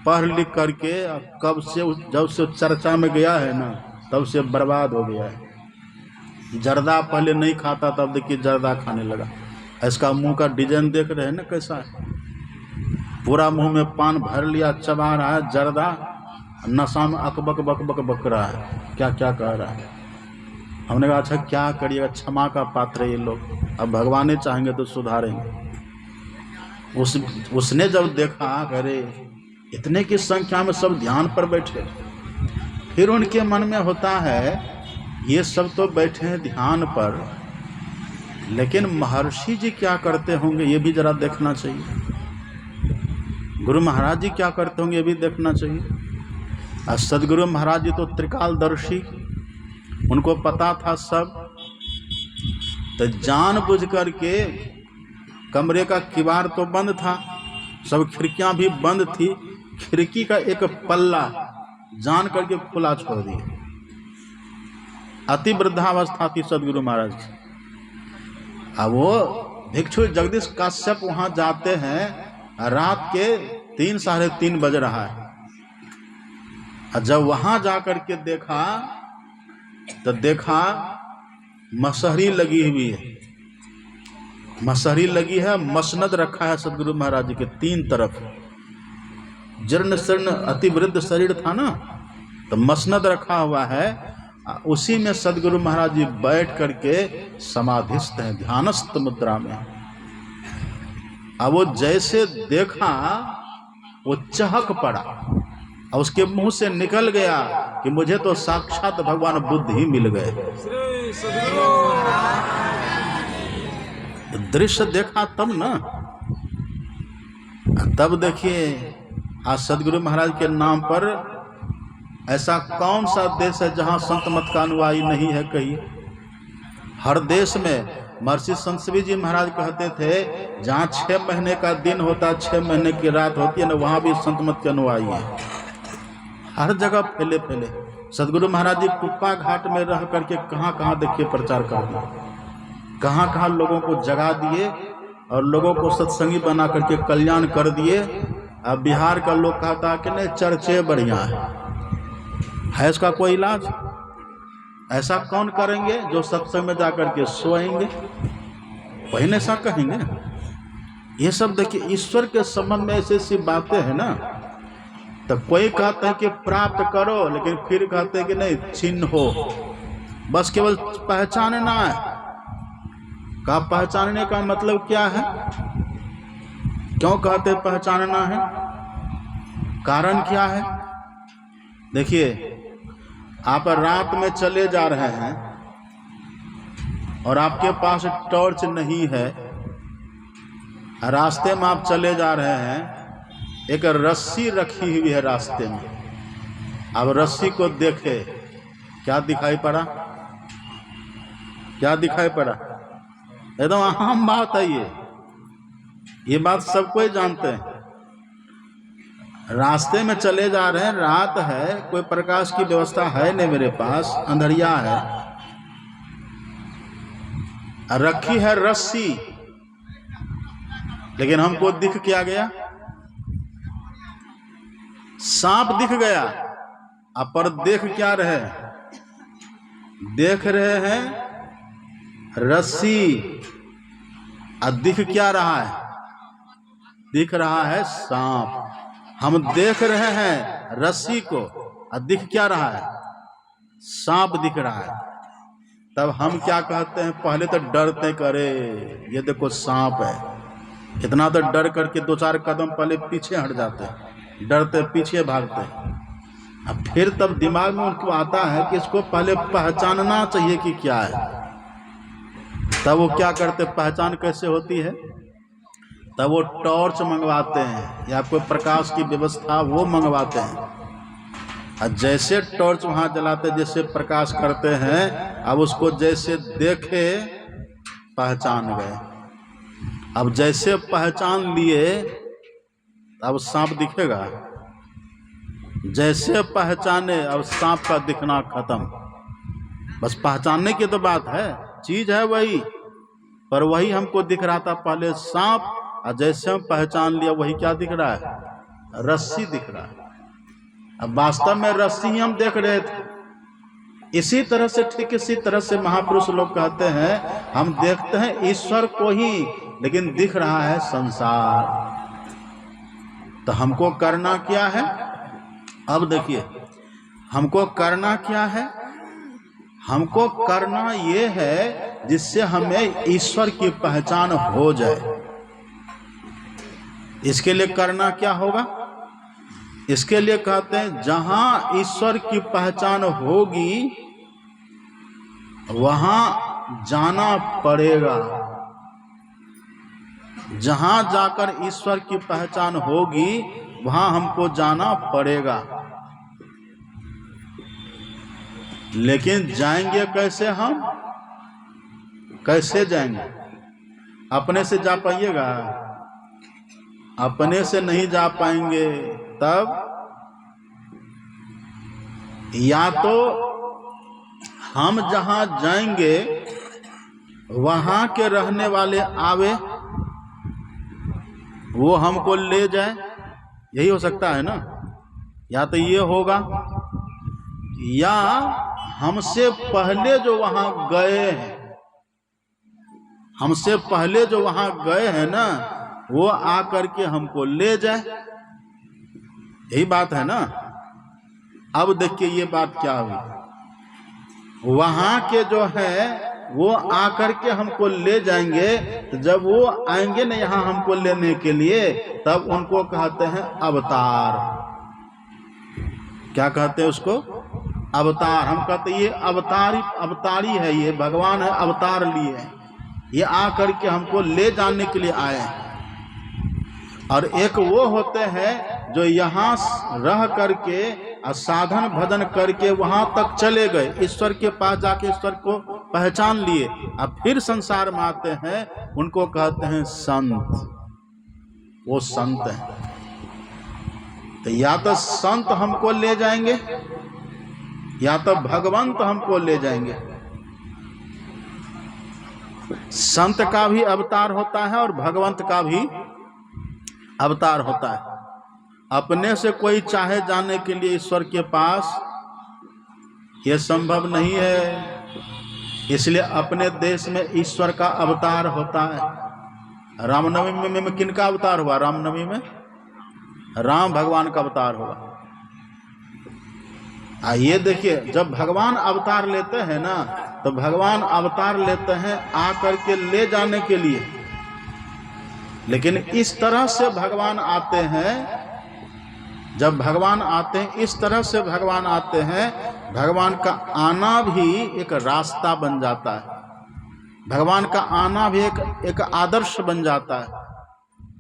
पढ़ लिख करके कब से, जब से चर्चा में गया है ना, तब से बर्बाद हो गया है। जर्दा पहले नहीं खाता, तब देखिए जर्दा खाने लगा। इसका मुंह का डिजाइन देख रहे हैं ना कैसा है, पूरा मुंह में पान भर लिया, चबा रहा है जर्दा, नशा में अकबक बक बक बक रहा है, क्या क्या कह रहा है। हमने कहा अच्छा क्या करिएगा, क्षमा का पात्र है ये लोग, अब भगवान ने चाहेंगे तो सुधारेंगे। उसने जब देखा, अरे इतने की संख्या में सब ध्यान पर बैठे, फिर उनके मन में होता है ये सब तो बैठे हैं ध्यान पर, लेकिन महर्षि जी क्या करते होंगे ये भी जरा देखना चाहिए, गुरु महाराज जी क्या करते होंगे ये भी देखना चाहिए। और सदगुरु महाराज जी तो त्रिकालदर्शी, उनको पता था सब। तो जानबूझ करके कमरे का किवाड़ तो बंद था, सब खिड़कियां भी बंद थी, खिड़की का एक पल्ला जान करके खुला छोड़ दिया। अति वृद्धावस्था थी सदगुरु महाराज की। अब वो भिक्षु जगदीश काश्यप वहां जाते हैं, रात के 3 साढ़े 3 बज रहा है। और जब वहां जाकर के देखा तो देखा मसहरी लगी हुई है, मसहरी लगी है, मसनद रखा है सदगुरु महाराज जी के 3 तरफ। जीर्ण शीर्ण अति वृद्ध शरीर था ना, तो मसनद रखा हुआ है, उसी में सदगुरु महाराज जी बैठ करके समाधिस्थ हैं, ध्यानस्थ मुद्रा में। अब वो जैसे देखा वो चहक पड़ा, और उसके मुंह से निकल गया कि मुझे तो साक्षात भगवान बुद्ध ही मिल गए। दृश्य देखा तब ना, तब देखिए आज सदगुरु महाराज के नाम पर ऐसा कौन सा देश है जहां संत मत का अनुयायी नहीं है? कहिए, हर देश में महर्षि संत शिव जी महाराज कहते थे, जहाँ 6 महीने का दिन होता है, 6 महीने की रात होती है ना, वहाँ भी संत मत के अनुयायी है। हर जगह फैले फैले। सदगुरु महाराज जी कुप्पा घाट में रह करके कहाँ कहाँ देखिए प्रचार कर दिए, कहाँ कहाँ लोगों को जगा दिए और लोगों को सत्संगी बना करके कल्याण कर दिए। अब बिहार का लोग कहता है कि नहीं चर्चे बढ़िया है इसका कोई इलाज? ऐसा कौन करेंगे जो सत्संग में जाकर के सोएंगे? वही ऐसा कहेंगे। ये सब देखिए ईश्वर के संबंध में ऐसी ऐसी बातें हैं ना, तो कोई कहते हैं कि प्राप्त करो, लेकिन फिर कहते हैं कि नहीं छिन्न हो, बस केवल पहचानना है। का पहचानने का मतलब क्या है? क्यों कहते पहचानना है? कारण क्या है? देखिए आप रात में चले जा रहे हैं और आपके पास टॉर्च नहीं है, रास्ते में आप चले जा रहे हैं, एक रस्सी रखी हुई है रास्ते में, अब रस्सी को देखे, क्या दिखाई पड़ा? क्या दिखाई पड़ा? एकदम आम बात है ये बात सब कोई जानते हैं। रास्ते में चले जा रहे हैं, रात है, कोई प्रकाश की व्यवस्था है नहीं मेरे पास, अंधरिया है, रखी है रस्सी, लेकिन हमको दिख क्या गया? सांप दिख गया। अब पर देख क्या रहे? देख रहे हैं रस्सी, और दिख क्या रहा है? दिख रहा है सांप। हम देख रहे हैं रस्सी को और दिख क्या रहा है? सांप दिख रहा है। तब हम क्या कहते हैं? पहले तो डरते करे ये देखो सांप है, इतना तो डर करके 2-4 कदम पहले पीछे हट जाते हैं, डरते पीछे भागते हैं। अब फिर तब दिमाग में उनको आता है कि इसको पहले पहचानना चाहिए कि क्या है। तब वो क्या करते? पहचान कैसे होती है? तब वो टॉर्च मंगवाते हैं या कोई प्रकाश की व्यवस्था वो मंगवाते हैं, और जैसे टॉर्च वहाँ जलाते, जैसे प्रकाश करते हैं, अब उसको जैसे देखे पहचान गए। अब जैसे पहचान लिए अब सांप दिखेगा? जैसे पहचाने अब सांप का दिखना खत्म। बस पहचानने की तो बात है, चीज है वही, पर वही हमको दिख रहा था पहले सांप, और जैसे हम पहचान लिया वही क्या दिख रहा है? रस्सी दिख रहा है। अब वास्तव में रस्सी ही हम देख रहे थे। इसी तरह से, ठीक इसी तरह से महापुरुष लोग कहते हैं हम देखते हैं ईश्वर को ही, लेकिन दिख रहा है संसार। तो हमको करना क्या है? अब देखिए हमको करना क्या है? हमको करना ये है जिससे हमें ईश्वर की पहचान हो जाए। इसके लिए करना क्या होगा? इसके लिए कहते हैं जहां ईश्वर की पहचान होगी वहां जाना पड़ेगा। जहां जाकर ईश्वर की पहचान होगी वहां हमको जाना पड़ेगा। लेकिन जाएंगे कैसे? हम कैसे जाएंगे? अपने से जा पाइएगा? अपने से नहीं जा पाएंगे। तब या तो हम जहां जाएंगे वहां के रहने वाले आवे, वो हमको ले जाए, यही हो सकता है ना। या तो ये होगा, या हमसे पहले जो वहां गए हैं, हमसे पहले जो वहां गए हैं ना, वो आकर के हमको ले जाए, यही बात है ना। अब देखिए ये बात क्या हुई, वहां के जो है वो आकर के हमको ले जाएंगे। तो जब वो आएंगे ना यहाँ हमको लेने के लिए, तब उनको कहते हैं अवतार। क्या कहते हैं उसको? अवतार। हम कहते हैं ये अवतारी है, ये भगवान है, अवतार लिए हैं, ये आकर के हमको ले जाने के लिए आए हैं। और एक वो होते हैं जो यहाँ रह करके साधन भजन करके वहां तक चले गए, ईश्वर के पास जाके ईश्वर को पहचान लिए, अब फिर संसार में आते हैं, उनको कहते हैं संत। वो संत हैं। तो या तो संत हमको ले जाएंगे या तो भगवंत हमको ले जाएंगे। संत का भी अवतार होता है और भगवंत का भी अवतार होता है। अपने से कोई चाहे जाने के लिए ईश्वर के पास, यह संभव नहीं है। इसलिए अपने देश में ईश्वर का अवतार होता है। रामनवमी में किनका अवतार हुआ? रामनवमी में राम भगवान का अवतार हुआ। ये देखिए, जब भगवान अवतार लेते हैं ना, तो भगवान अवतार लेते हैं आकर के ले जाने के लिए, लेकिन इस तरह से भगवान आते हैं। जब भगवान आते हैं, इस तरह से भगवान आते हैं, भगवान का आना भी एक रास्ता बन जाता है। भगवान का आना भी एक आदर्श बन जाता है।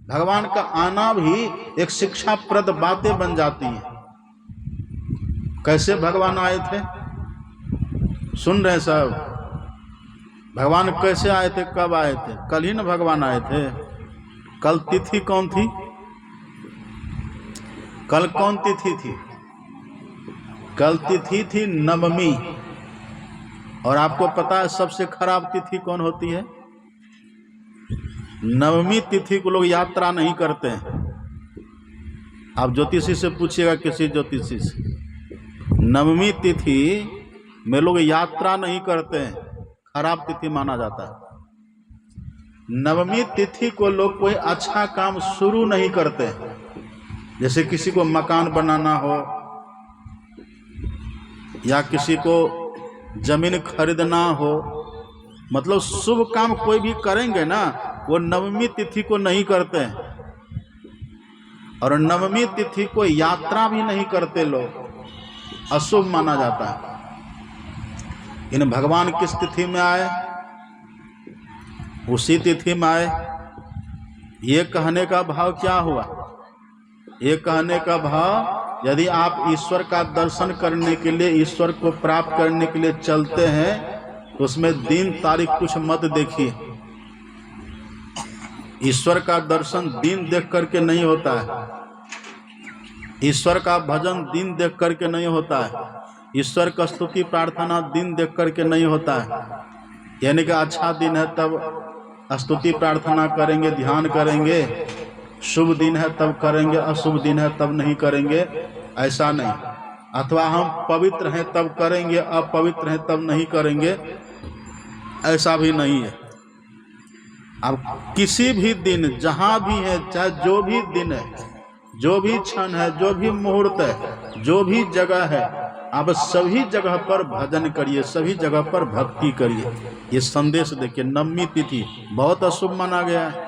भगवान का आना भी एक शिक्षाप्रद बातें बन जाती हैं। कैसे भगवान आए थे? सुन रहे सब? भगवान कैसे आए थे? कब आए थे? कल ही ना भगवान आए थे। कल तिथि कौन थी? कल कौन तिथि थी? कल तिथि थी नवमी। और आपको पता है सबसे खराब तिथि कौन होती है? नवमी तिथि को लोग यात्रा नहीं करते हैं। आप ज्योतिषी से पूछिएगा, किसी ज्योतिषी से, नवमी तिथि में लोग यात्रा नहीं करते हैं, खराब तिथि माना जाता है। नवमी तिथि को लोग कोई अच्छा काम शुरू नहीं करते हैं। जैसे किसी को मकान बनाना हो या किसी को जमीन खरीदना हो, मतलब शुभ काम कोई भी करेंगे ना, वो नवमी तिथि को नहीं करते हैं। और नवमी तिथि को यात्रा भी नहीं करते लोग, अशुभ माना जाता है। इन भगवान किस तिथि में आए? उसी तिथि में आए। ये कहने का भाव क्या हुआ? ये कहने का भाव, यदि आप ईश्वर का दर्शन करने के लिए, ईश्वर को प्राप्त करने के लिए चलते हैं, तो उसमें दिन तारीख कुछ मत देखिए। ईश्वर का दर्शन दिन देख करके नहीं होता है। ईश्वर का भजन दिन देख करके नहीं होता है। ईश्वर का स्तुति प्रार्थना दिन देख करके नहीं होता है। यानी कि अच्छा दिन है तब स्तुति प्रार्थना करेंगे, ध्यान करेंगे, शुभ दिन है तब करेंगे, अशुभ दिन है तब नहीं करेंगे, ऐसा नहीं। अथवा हम पवित्र हैं तब करेंगे, अपवित्र हैं तब नहीं करेंगे, ऐसा भी नहीं है। अब किसी भी दिन जहाँ भी है, चाहे जो भी दिन है, जो भी क्षण है, जो भी मुहूर्त है, जो भी जगह है, आप सभी जगह पर भजन करिए, सभी जगह पर भक्ति करिए। ये संदेश देखिए। नवमी तिथि बहुत अशुभ माना गया है।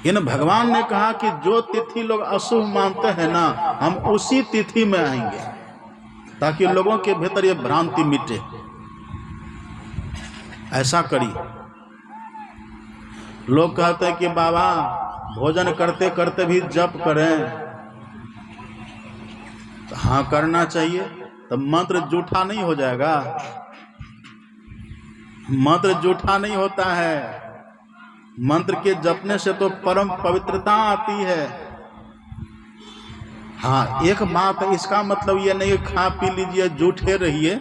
इन भगवान ने कहा कि जो तिथि लोग अशुभ मानते हैं ना, हम उसी तिथि में आएंगे, ताकि लोगों के भीतर ये भ्रांति मिटे। ऐसा करिए। लोग कहते हैं कि बाबा भोजन करते करते भी जप करें, तो हाँ करना चाहिए। तो मंत्र जूठा नहीं हो जाएगा? मंत्र जूठा नहीं होता है। मंत्र के जपने से तो परम पवित्रता आती है। हाँ, एक बात, इसका मतलब ये नहीं खा पी लीजिए जूठे रहिए,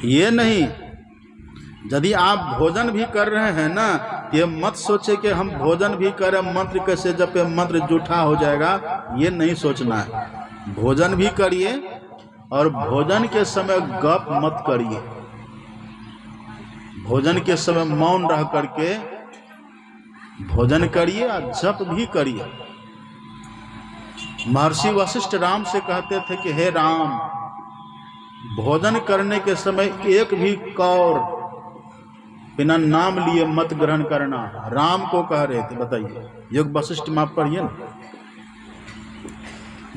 ये नहीं। यदि आप भोजन भी कर रहे हैं ना, ये मत सोचे कि हम भोजन भी करें, मंत्र कैसे जपे, मंत्र जूठा हो जाएगा, ये नहीं सोचना है। भोजन भी करिए और भोजन के समय गप मत करिए। भोजन के समय मौन रह करके भोजन करिए और जप भी करिए। महर्षि वशिष्ठ राम से कहते थे कि हे राम, भोजन करने के समय एक भी कौर बिना नाम लिए मत ग्रहण करना। राम को कह रहे थे, बताइए। योग वशिष्ठ में आप पढ़िए ना।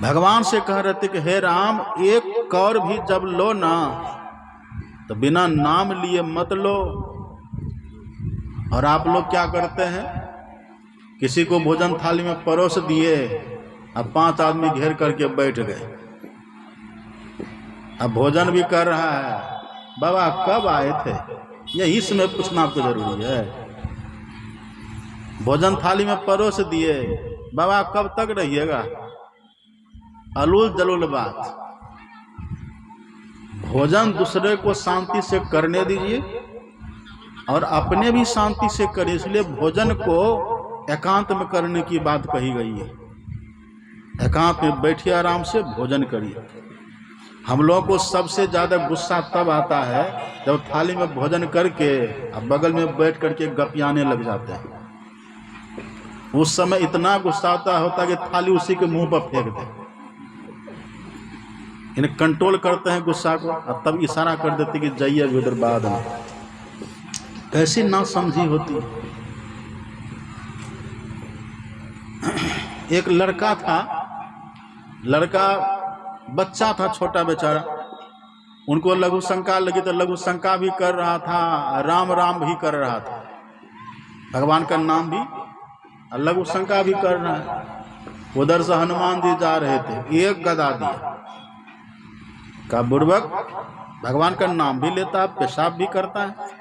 भगवान से कह रहे थे कि हे राम, एक कौर भी जब लो ना, तो बिना नाम लिए मत लो। और आप लोग क्या करते हैं? किसी को भोजन थाली में परोस दिए, अब 5 आदमी घेर करके बैठ गए। अब भोजन भी कर रहा है, बाबा कब आए थे, यही समय पूछना आपको जरूरी है। भोजन थाली में परोस दिए, बाबा कब तक रहिएगा, अलूल जलूल बात। भोजन दूसरे को शांति से करने दीजिए और अपने भी शांति से करिए। इसलिए भोजन को एकांत में करने की बात कही गई है। एकांत में बैठिए, आराम से भोजन करिए। हम लोगों को सबसे ज्यादा गुस्सा तब आता है जब थाली में भोजन करके अब बगल में बैठ करके गपियाने लग जाते हैं। उस समय इतना गुस्सा होता है कि थाली उसी के मुंह पर फेंक दे। इन्हें कंट्रोल करते हैं गुस्सा को और तब इशारा कर देते कि जाइए अभी उधर बाद में। कैसी ना समझी होती। एक लड़का था, बच्चा था छोटा बेचारा, उनको लघु शंका लगी तो लघु शंका भी कर रहा था, राम राम भी कर रहा था, भगवान का नाम भी और लघु शंका भी कर रहा है। उधर से हनुमान जी जा रहे थे, एक गदा दिया, का बुड़बक भगवान का नाम भी लेता है, पेशाब भी करता है।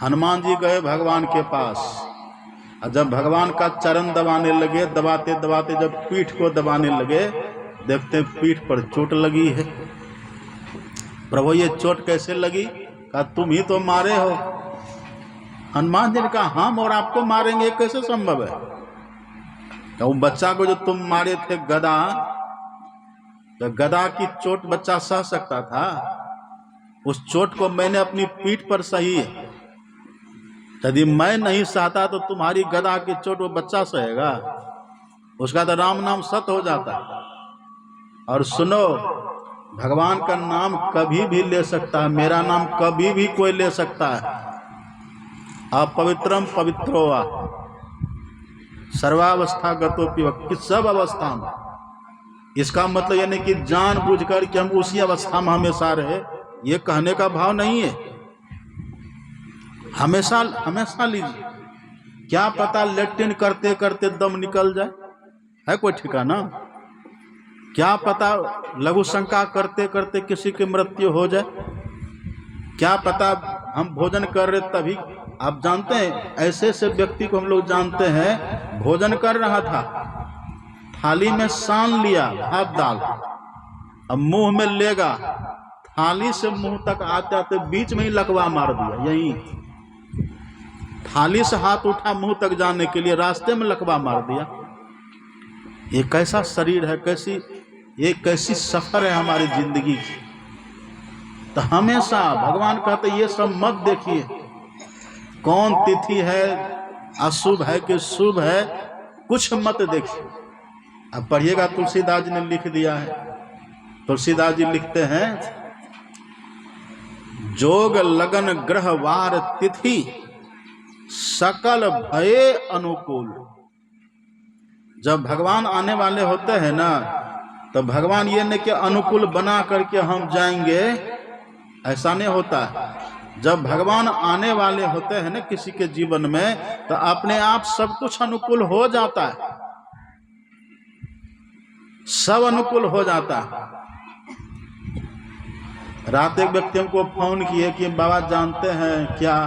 हनुमान जी गए भगवान के पास और जब भगवान का चरण दबाने लगे, दबाते दबाते जब पीठ को दबाने लगे, देखते पीठ पर चोट लगी है। प्रभु ये चोट कैसे लगी? कहा तुम ही तो मारे हो। हनुमान जी ने कहा हम और आपको मारेंगे, कैसे संभव है? वो बच्चा को जो तुम मारे थे गदा, तो गदा की चोट बच्चा सह सकता था, उस चोट को मैंने अपनी पीठ पर सही है। यदि मैं नहीं सहता तो तुम्हारी गदा की चोट वो बच्चा सहेगा? उसका तो राम नाम सत हो जाता है। और सुनो, भगवान का नाम कभी भी ले सकता है, मेरा नाम कभी भी कोई ले सकता है। अपवित्रम पवित्रो वा सर्वावस्था गतोपि वा, कि सब अवस्था में। इसका मतलब यह नहीं कि जानबूझकर कि हम उसी अवस्था में हमेशा रहे, ये कहने का भाव नहीं है। हमेशा हमेशा लीजिए, क्या पता लेट्रिन करते करते दम निकल जाए, है कोई ठिकाना? क्या पता लघु शंका करते करते किसी की मृत्यु हो जाए? क्या पता हम भोजन कर रहे तभी, आप जानते हैं ऐसे ऐसे व्यक्ति को हम लोग जानते हैं, भोजन कर रहा था, थाली में सान लिया भात दाल, अब मुंह में लेगा, थाली से मुंह तक आते आते बीच में ही लकवा मार दिया। यही थाली से हाथ उठा मुंह तक जाने के लिए, रास्ते में लकवा मार दिया। ये कैसा शरीर है, ये कैसी सफर है हमारी जिंदगी की। तो हमेशा भगवान कहते ये सब मत देखिए, कौन तिथि है, अशुभ है कि शुभ है, कुछ मत देखिए। अब पढ़िएगा, तुलसीदास जी ने लिख दिया है। तुलसीदास जी लिखते हैं, जोग लगन ग्रह वार तिथि सकल भये अनुकूल। जब भगवान आने वाले होते हैं ना, तो भगवान ये नहीं कि अनुकूल बना करके हम जाएंगे, ऐसा नहीं होता। जब भगवान आने वाले होते हैं ना किसी के जीवन में, तो अपने आप सब कुछ अनुकूल हो जाता है, सब अनुकूल हो जाता है। रात एक व्यक्ति हमको फोन किए कि बाबा जानते हैं क्या,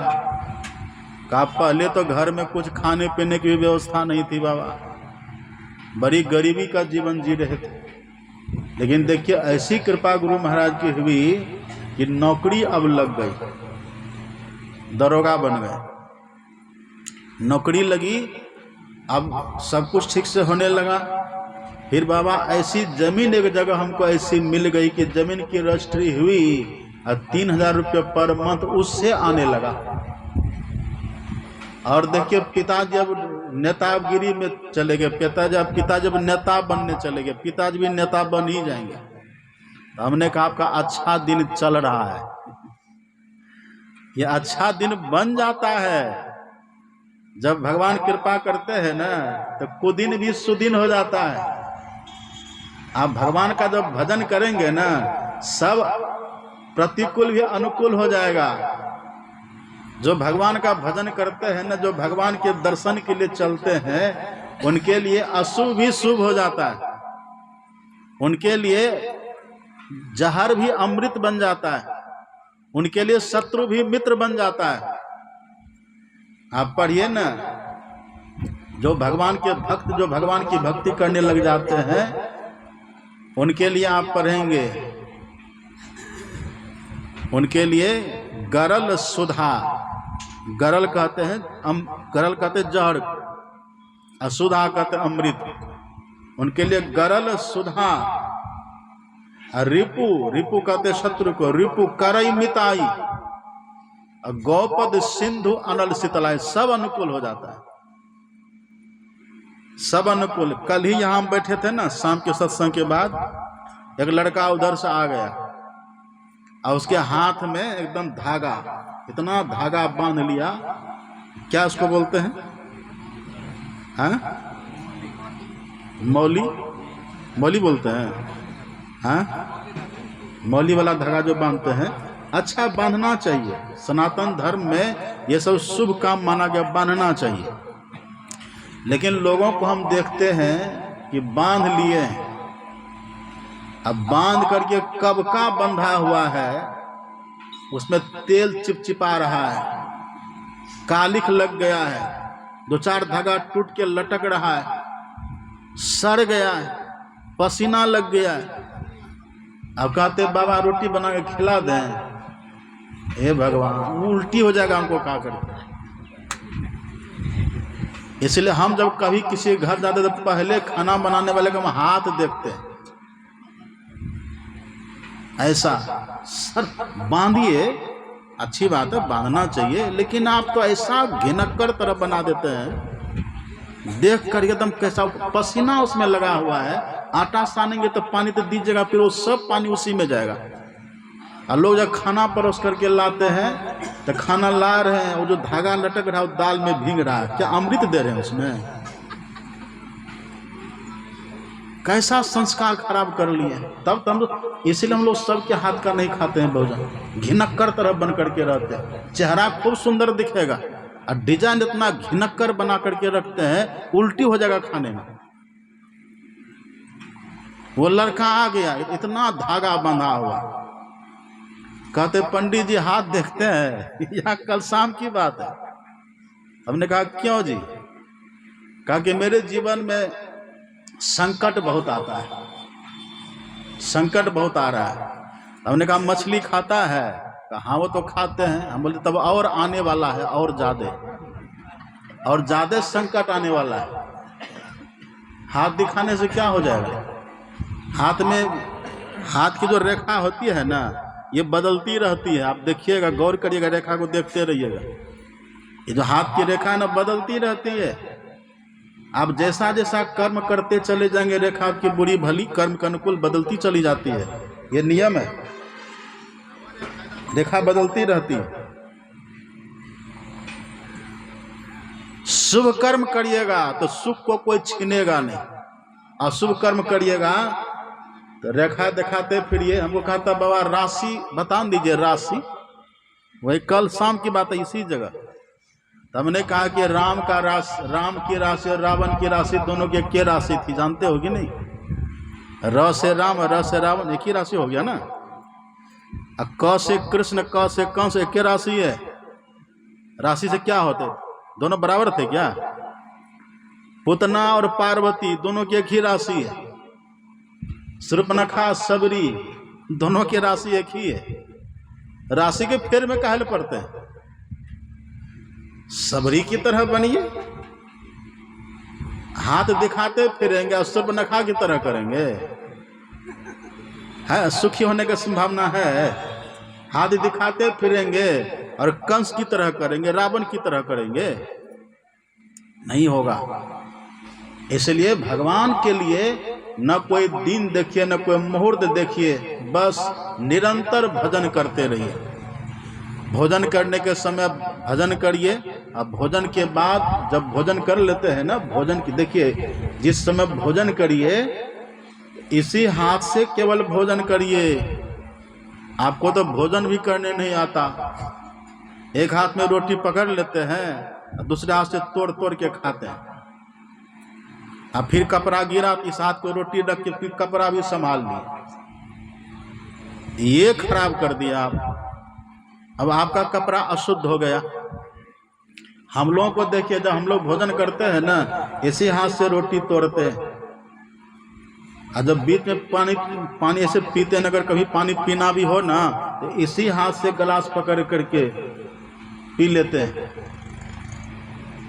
कहा पहले तो घर में कुछ खाने पीने की भी व्यवस्था नहीं थी बाबा, बड़ी गरीबी का जीवन जी रहे थे। लेकिन देखिए ऐसी कृपा गुरु महाराज की हुई कि नौकरी अब लग गई, दरोगा बन गए, नौकरी लगी, अब सब कुछ ठीक से होने लगा। फिर बाबा ऐसी जमीन एक जगह हमको ऐसी मिल गई कि जमीन की रजिस्ट्री हुई और 3,000 रुपये पर मंथ उससे आने लगा। और देखिए पिताजी अब नेतागिरी में चले गए, पिता जब नेता बनने चले गए, पिताजी भी नेता बन ही जाएंगे। तो हमने कहा आपका अच्छा दिन चल रहा है, ये अच्छा दिन बन जाता है। जब भगवान कृपा करते हैं ना, तो कुदिन भी सुदिन हो जाता है। आप भगवान का जब भजन करेंगे ना, सब प्रतिकूल भी अनुकूल हो जाएगा। जो भगवान का भजन करते हैं ना, जो भगवान के दर्शन के लिए चलते हैं, उनके लिए अशुभ भी शुभ हो जाता है, उनके लिए जहर भी अमृत बन जाता है। उनके लिए शत्रु भी मित्र बन जाता है। आप पढ़िए ना, जो भगवान के भक्त, जो भगवान की भक्ति करने लग जाते हैं, उनके लिए आप पढ़ेंगे, उनके लिए गरल सुधा, गरल कहते हैं गरल कहते हैं जहर, असुधा कहते हैं अमृत, उनके लिए गरल सुधा। रिपु, रिपु कहते शत्रु को, रिपु करई मिताई, गौपद सिंधु अनल शीतलाई, सब अनुकूल हो जाता है, सब अनुकूल। कल ही यहां हम बैठे थे ना, शाम के सत्संग के बाद एक लड़का उधर से आ गया और उसके हाथ में एकदम धागा, इतना धागा बांध लिया, क्या उसको बोलते हैं, हाँ मौली, मौली बोलते हैं, हाँ मौली वाला धागा जो बांधते हैं। अच्छा, बांधना चाहिए, सनातन धर्म में ये सब शुभ काम माना गया, बांधना चाहिए। लेकिन लोगों को हम देखते हैं कि बांध लिए, अब बांध करके कब का बंधा हुआ है, उसमें तेल चिपचिपा रहा है, कालिख लग गया है, दो चार धागा टूट के लटक रहा है, सड़ गया है, पसीना लग गया है। अब कहते बाबा रोटी बना के खिला दें, हे भगवान उल्टी हो जाएगा हमको खा करके। इसलिए हम जब कभी किसी घर जाते तो पहले खाना बनाने वाले का हम हाथ देखते हैं। ऐसा सर बांधिए, अच्छी बात है, बांधना चाहिए, लेकिन आप तो ऐसा घिनक्कर तरह बना देते हैं, देख कर एकदम कैसा पसीना उसमें लगा हुआ है। आटा सानेंगे तो पानी तो दीजिएगा, फिर वो सब पानी उसी में जाएगा। और लोग जब खाना परोस करके लाते हैं तो खाना ला रहे हैं, वो जो धागा लटक रहा है वो दाल में भींग रहा है, क्या अमृत दे रहे हैं उसमें? कैसा संस्कार खराब कर लिए। तब तो हम लोग, इसीलिए हम लोग सबके हाथ का नहीं खाते हैं भोजन, घिनक्कर तरह बन करके रहते हैं। चेहरा खूब सुंदर दिखेगा और डिजाइन इतना घिनक्कर बना करके रखते हैं, उल्टी हो जाएगा खाने में। वो लड़का आ गया, इतना धागा बंधा हुआ, कहते पंडित जी हाथ देखते हैं। यह कल शाम की बात है। हमने कहा क्यों जी? कहा कि मेरे जीवन में संकट बहुत आता है, संकट बहुत आ रहा है। हमने कहा मछली खाता है? कहा हाँ वो तो खाते हैं। हम बोले तब और आने वाला है, और ज्यादा संकट आने वाला है। हाथ दिखाने से क्या हो जाएगा? हाथ में, हाथ की जो रेखा होती है ना, ये बदलती रहती है। आप देखिएगा, गौर करिएगा, रेखा को देखते रहिएगा। ये जो हाथ की रेखा है ना, बदलती रहती है। आप जैसा जैसा कर्म करते चले जाएंगे, रेखा की बुरी भली कर्म के अनुकूल बदलती चली जाती है। ये नियम है, रेखा बदलती रहती है। शुभ कर्म करिएगा तो सुख को कोई छीनेगा नहीं, अशुभ कर्म करिएगा तो रेखा दिखाते फिरिए। हमको कहता बाबा राशि बता दीजिए, राशि। वही कल शाम की बात है, इसी जगह। तो हमने कहा कि राम की राशि और रावण की राशि दोनों की एक राशि थी, जानते हो कि नहीं? र से राम, र से रावण, एक ही राशि हो गया ना। क से कृष्ण, क से कंस, एक ही राशि है। राशि से क्या होते? दोनों बराबर थे क्या? पुतना और पार्वती दोनों की एक ही राशि है। शूर्पणखा, सबरी, दोनों की राशि एक ही है। राशि के फेर में काहे पड़ते हैं? सबरी की तरह बनिए, हाथ दिखाते फिरेंगे और शूर्पणखा की तरह करेंगे, है सुखी होने की संभावना है। हाथ दिखाते फिरेंगे और कंस की तरह करेंगे, रावण की तरह करेंगे, नहीं होगा। इसलिए भगवान के लिए न कोई दिन देखिए, न कोई मुहूर्त देखिए, बस निरंतर भजन करते रहिए। भोजन करने के समय भजन करिए, और भोजन के बाद जब भोजन कर लेते हैं ना, भोजन की देखिए, जिस समय भोजन करिए इसी हाथ से केवल भोजन करिए। आपको तो भोजन भी करने नहीं आता। एक हाथ में रोटी पकड़ लेते हैं, दूसरे हाथ से तोड़ तोड़ के खाते हैं। अब फिर कपड़ा गिरा, इस हाथ को रोटी रख के फिर कपड़ा भी संभाल लिए। ये खराब कर दिया आप। अब आपका कपड़ा अशुद्ध हो गया। हम लोगों को देखिए, जब हम लोग भोजन करते हैं ना, इसी हाथ से रोटी तोड़ते हैं, और जब बीच में पानी ऐसे पीते हैं, अगर कभी पानी पीना भी हो ना, तो इसी हाथ से गिलास पकड़ करके पी लेते हैं,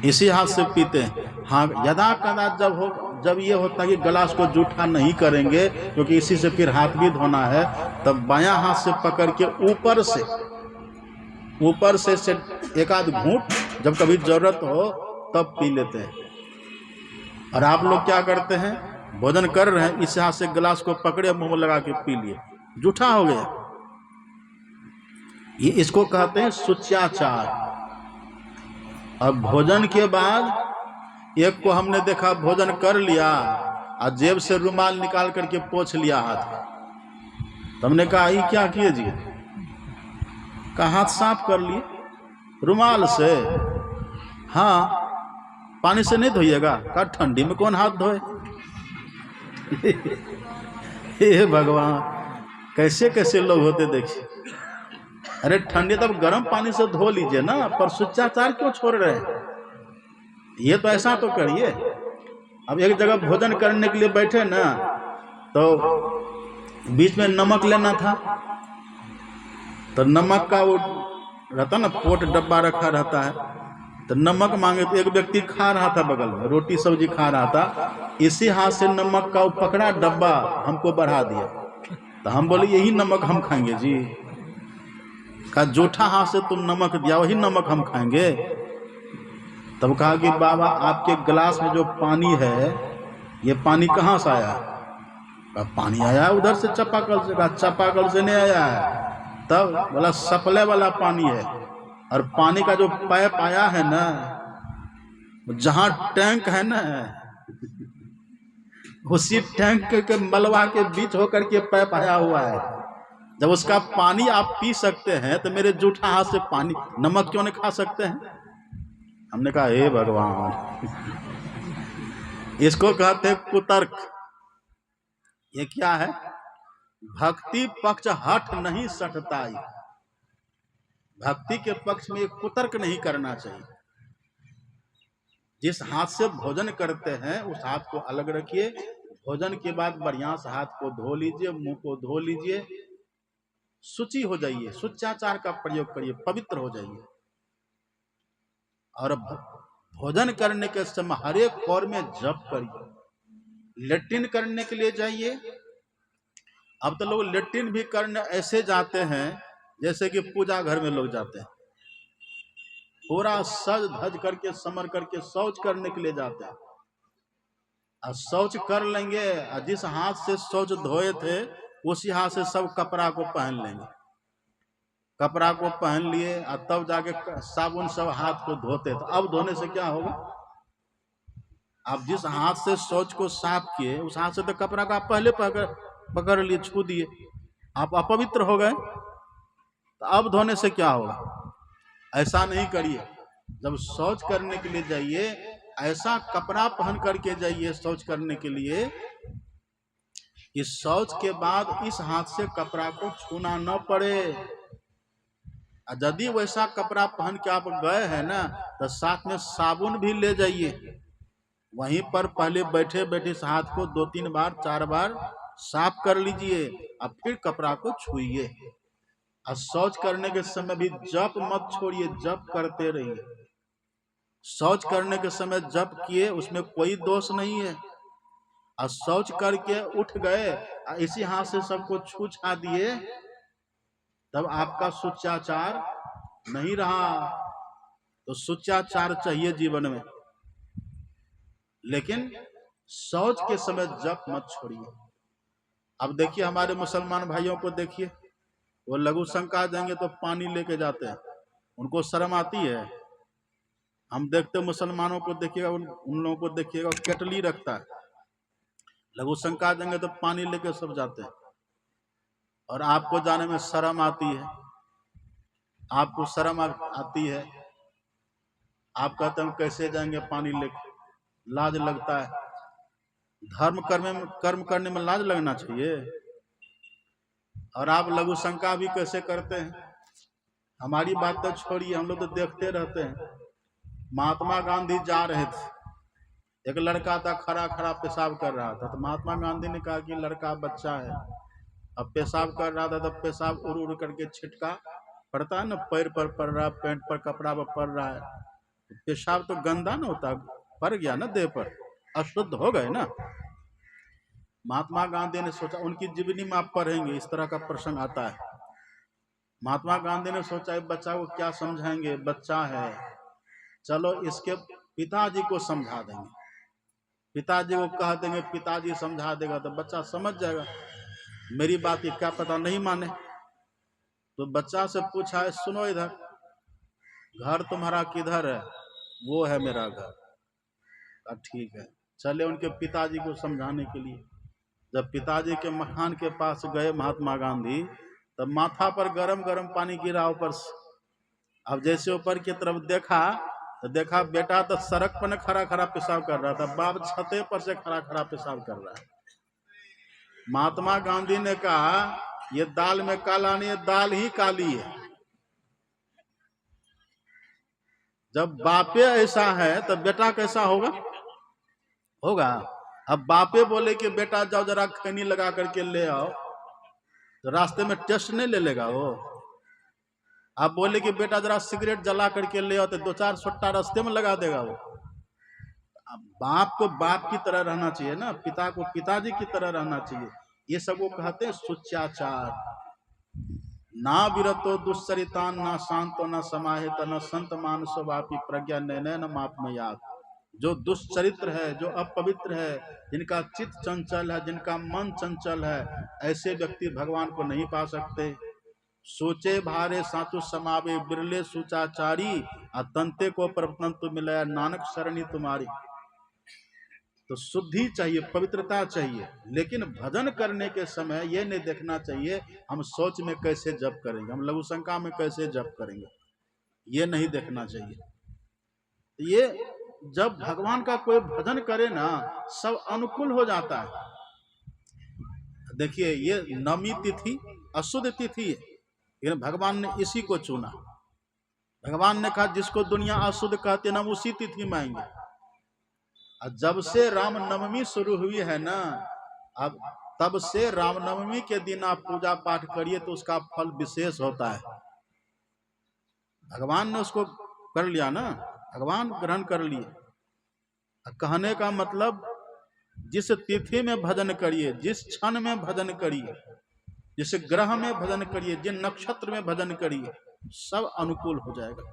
इसी हाथ से पीते हैं। हाँ, यदा कदा जब ये होता है कि गिलास को जूठा नहीं करेंगे, क्योंकि इसी से फिर हाथ भी धोना है, तब बायां हाथ से पकड़ के ऊपर से एक आध घूंट जब कभी जरूरत हो तब पी लेते हैं। और आप लोग क्या करते हैं, भोजन कर रहे हैं, इस हाथ से गिलास को पकड़े मुंह में लगा के पी लिए, जूठा हो गया। ये इसको कहते हैं शुच्याचार। अब भोजन के बाद एक को हमने देखा भोजन कर लिया और जेब से रुमाल निकाल करके पोंछ लिया हाथ। तो हमने कहा ये क्या किए जी? कहा हाथ साफ कर लिए रुमाल से। हाँ, पानी से नहीं धोइएगा? कहा ठंडी में कौन हाथ धोए? हे भगवान, कैसे कैसे लोग होते देखिए। अरे ठंडी तब गर्म पानी से धो लीजिए ना, पर शुच्याचार क्यों छोड़ रहे हैं? ये तो ऐसा तो करिए। अब एक जगह भोजन करने के लिए बैठे ना, तो बीच में नमक लेना था, तो नमक का वो रहता ना, पोट डब्बा रखा रहता है, तो नमक मांगे। तो एक व्यक्ति खा रहा था बगल में, रोटी सब्जी खा रहा था, इसी हाथ से नमक का वो पकड़ा डब्बा, हमको बढ़ा दिया। तो हम बोले यही नमक हम खाएंगे जी। कहा जूठा हाथ से तुम नमक दिया, वही नमक हम खाएंगे। तब कहा कि बाबा आपके गिलास में जो पानी है, ये पानी कहाँ से आया? कहा पानी आया उधर से चापाकल से। कहा चापाकल से नहीं आया है। तब बोला सप्लाई वाला पानी है, और पानी का जो पाइप आया है ना, जहां टैंक है ना, उसी टैंक के मलबा के बीच होकर के पाइप आया हुआ है। जब उसका पानी आप पी सकते हैं, तो मेरे जूठा हाथ से पानी नमक क्यों नहीं खा सकते हैं? हमने कहा हे भगवान, इसको कहते हैं कुतर्क। ये क्या है? भक्ति पक्ष हठ नहीं सटताई। भक्ति के पक्ष में कुतर्क नहीं करना चाहिए। जिस हाथ से भोजन करते हैं उस हाथ को अलग रखिए। भोजन के बाद बढ़िया से हाथ को धो लीजिए, मुंह को धो लीजिए, शुचि हो जाइए, शुच्याचार का प्रयोग करिए, पवित्र हो जाइए। और भोजन करने के समय हर एक कौर में जप करिए। लेट्रिन करने के लिए जाइए। अब तो लोग लेट्रिन भी करने ऐसे जाते हैं जैसे कि पूजा घर में लोग जाते हैं, पूरा सज धज करके समर करके शौच करने के लिए जाते हैं। और शौच कर लेंगे, और जिस हाथ से शौच धोए थे उसी हाथ से सब कपड़ा को पहन लेंगे। कपड़ा को पहन लिए और तब जाके साबुन सब हाथ को धोते। तो अब धोने से क्या होगा? आप जिस हाथ से शौच को साफ किए उस हाथ से तो कपड़ा का आप पहले पकड़ लिए, छू दिए, आप अपवित्र हो गए। तो अब धोने से क्या होगा? ऐसा नहीं करिए। जब शौच करने के लिए जाइए, ऐसा कपड़ा पहन करके जाइए शौच करने के लिए कि शौच के बाद इस हाथ से कपड़ा को छूना न पड़े। यदि वैसा कपड़ा पहन के आप गए हैं ना, तो साथ में साबुन भी ले जाइए। वहीं पर पहले बैठे बैठे इस हाथ को 2-3 बार 4 बार साफ कर लीजिए, और फिर कपड़ा को छुइए। और शौच करने के समय भी जप मत छोड़िए, जप करते रहिए। शौच करने के समय जप किए उसमें कोई दोष नहीं है। और शौच करके उठ गए इसी हाथ से सबको छू छा दिए, तब आपका शुच्याचार नहीं रहा। तो शुच्याचार चाहिए जीवन में, लेकिन शौच के समय जप मत छोड़िए। अब देखिए हमारे मुसलमान भाइयों को देखिए, वो लघु शंका जाएंगे तो पानी लेके जाते हैं, उनको शर्म आती है। हम देखते मुसलमानों को देखिएगा, उन लोगों को देखिएगा केटली रखता है, लघु शंका जाएंगे तो पानी लेके सब जाते हैं। और आपको जाने में शर्म आती है, आपको शर्म आती है, आप कहते हैं कैसे जाएंगे पानी लेके, लाज लगता है। कर्म करने में लाज लगना चाहिए। और आप लघु शंका भी कैसे करते हैं? हमारी बात तो छोड़िए, हम लोग तो देखते रहते हैं। महात्मा गांधी जा रहे थे, एक लड़का था खड़ा खड़ा पेशाब कर रहा था, तो महात्मा गांधी ने कहा कि लड़का बच्चा है, अब पेशाब कर रहा था, तब पेशाब उड़ उड़ करके छिटका पड़ता है ना, पैर पर पड़ रहा है, पैंट पर, कपड़ा पर पड़ रहा है, पेशाब तो गंदा ना होता, पड़ गया ना देह पर, अशुद्ध हो गए ना। महात्मा गांधी ने सोचा, उनकी जीवनी में आप पढ़ेंगे इस तरह का प्रसंग आता है। महात्मा गांधी ने सोचा इस बच्चा को क्या समझाएंगे, बच्चा है, चलो इसके पिताजी को समझा देंगे, पिताजी को कह देंगे, पिताजी समझा देगा तो बच्चा समझ जाएगा, मेरी बात ये क्या पता नहीं माने। तो बच्चा से पूछा है, सुनो इधर, घर तुम्हारा किधर है? वो है मेरा घर। ठीक है, चले उनके पिताजी को समझाने के लिए। जब पिताजी के मकान के पास गए महात्मा गांधी, तब माथा पर गरम गरम पानी गिरा ऊपर से। अब जैसे ऊपर की तरफ देखा तो देखा बेटा तो सड़क पर खड़ा खड़ा पेशाब कर रहा था, बाप छते पर से खड़ा खड़ा पेशाब कर रहा है। महात्मा गांधी ने कहा ये दाल में काला नहीं है, दाल ही काली है। जब बापे ऐसा है तो बेटा कैसा होगा? अब बापे बोले कि बेटा जाओ जरा खैनी लगा करके ले आओ, तो रास्ते में टेस्ट नहीं ले लेगा वो। आप बोले कि बेटा जरा सिगरेट जला करके ले आओ, तो 2-4 सुट्टा रास्ते में लगा देगा वो। बाप को बाप की तरह रहना चाहिए ना, पिता को पिताजी की तरह रहना चाहिए। ये सब वो कहते हैं सुचाचार। ना विरतो दुश्चरितान, ना शांतो, न समाहित, न संत मानसो वापी प्रज्ञा नैन मापमयात। जो दुष्चरित्र है, जो अपवित्र है, जिनका चित्त चंचल है, जिनका मन चंचल है, ऐसे व्यक्ति भगवान को नहीं पा सकते। सोचे भारे साचु समावे, बिरले सुचाचारी, तंते को परतंतु मिलाया, नानक शरणी तुम्हारी। तो शुद्धि चाहिए, पवित्रता चाहिए, लेकिन भजन करने के समय ये नहीं देखना चाहिए हम सोच में कैसे जप करेंगे, हम लघु शंका में कैसे जप करेंगे, ये नहीं देखना चाहिए। ये जब भगवान का कोई भजन करे ना, सब अनुकूल हो जाता है। देखिए ये नवमी तिथि अशुद्ध तिथि है, लेकिन भगवान ने इसी को चुना। भगवान ने कहा जिसको दुनिया अशुद्ध कहते ना, उसी तिथि में आएंगे। जब से रामनवमी शुरू हुई है ना, अब तब से रामनवमी के दिन आप पूजा पाठ करिए तो उसका फल विशेष होता है। भगवान ने उसको कर लिया ना, भगवान ग्रहण कर लिए। कहने का मतलब जिस तिथि में भजन करिए, जिस क्षण में भजन करिए, जिस ग्रह में भजन करिए, जिन नक्षत्र में भजन करिए, सब अनुकूल हो जाएगा।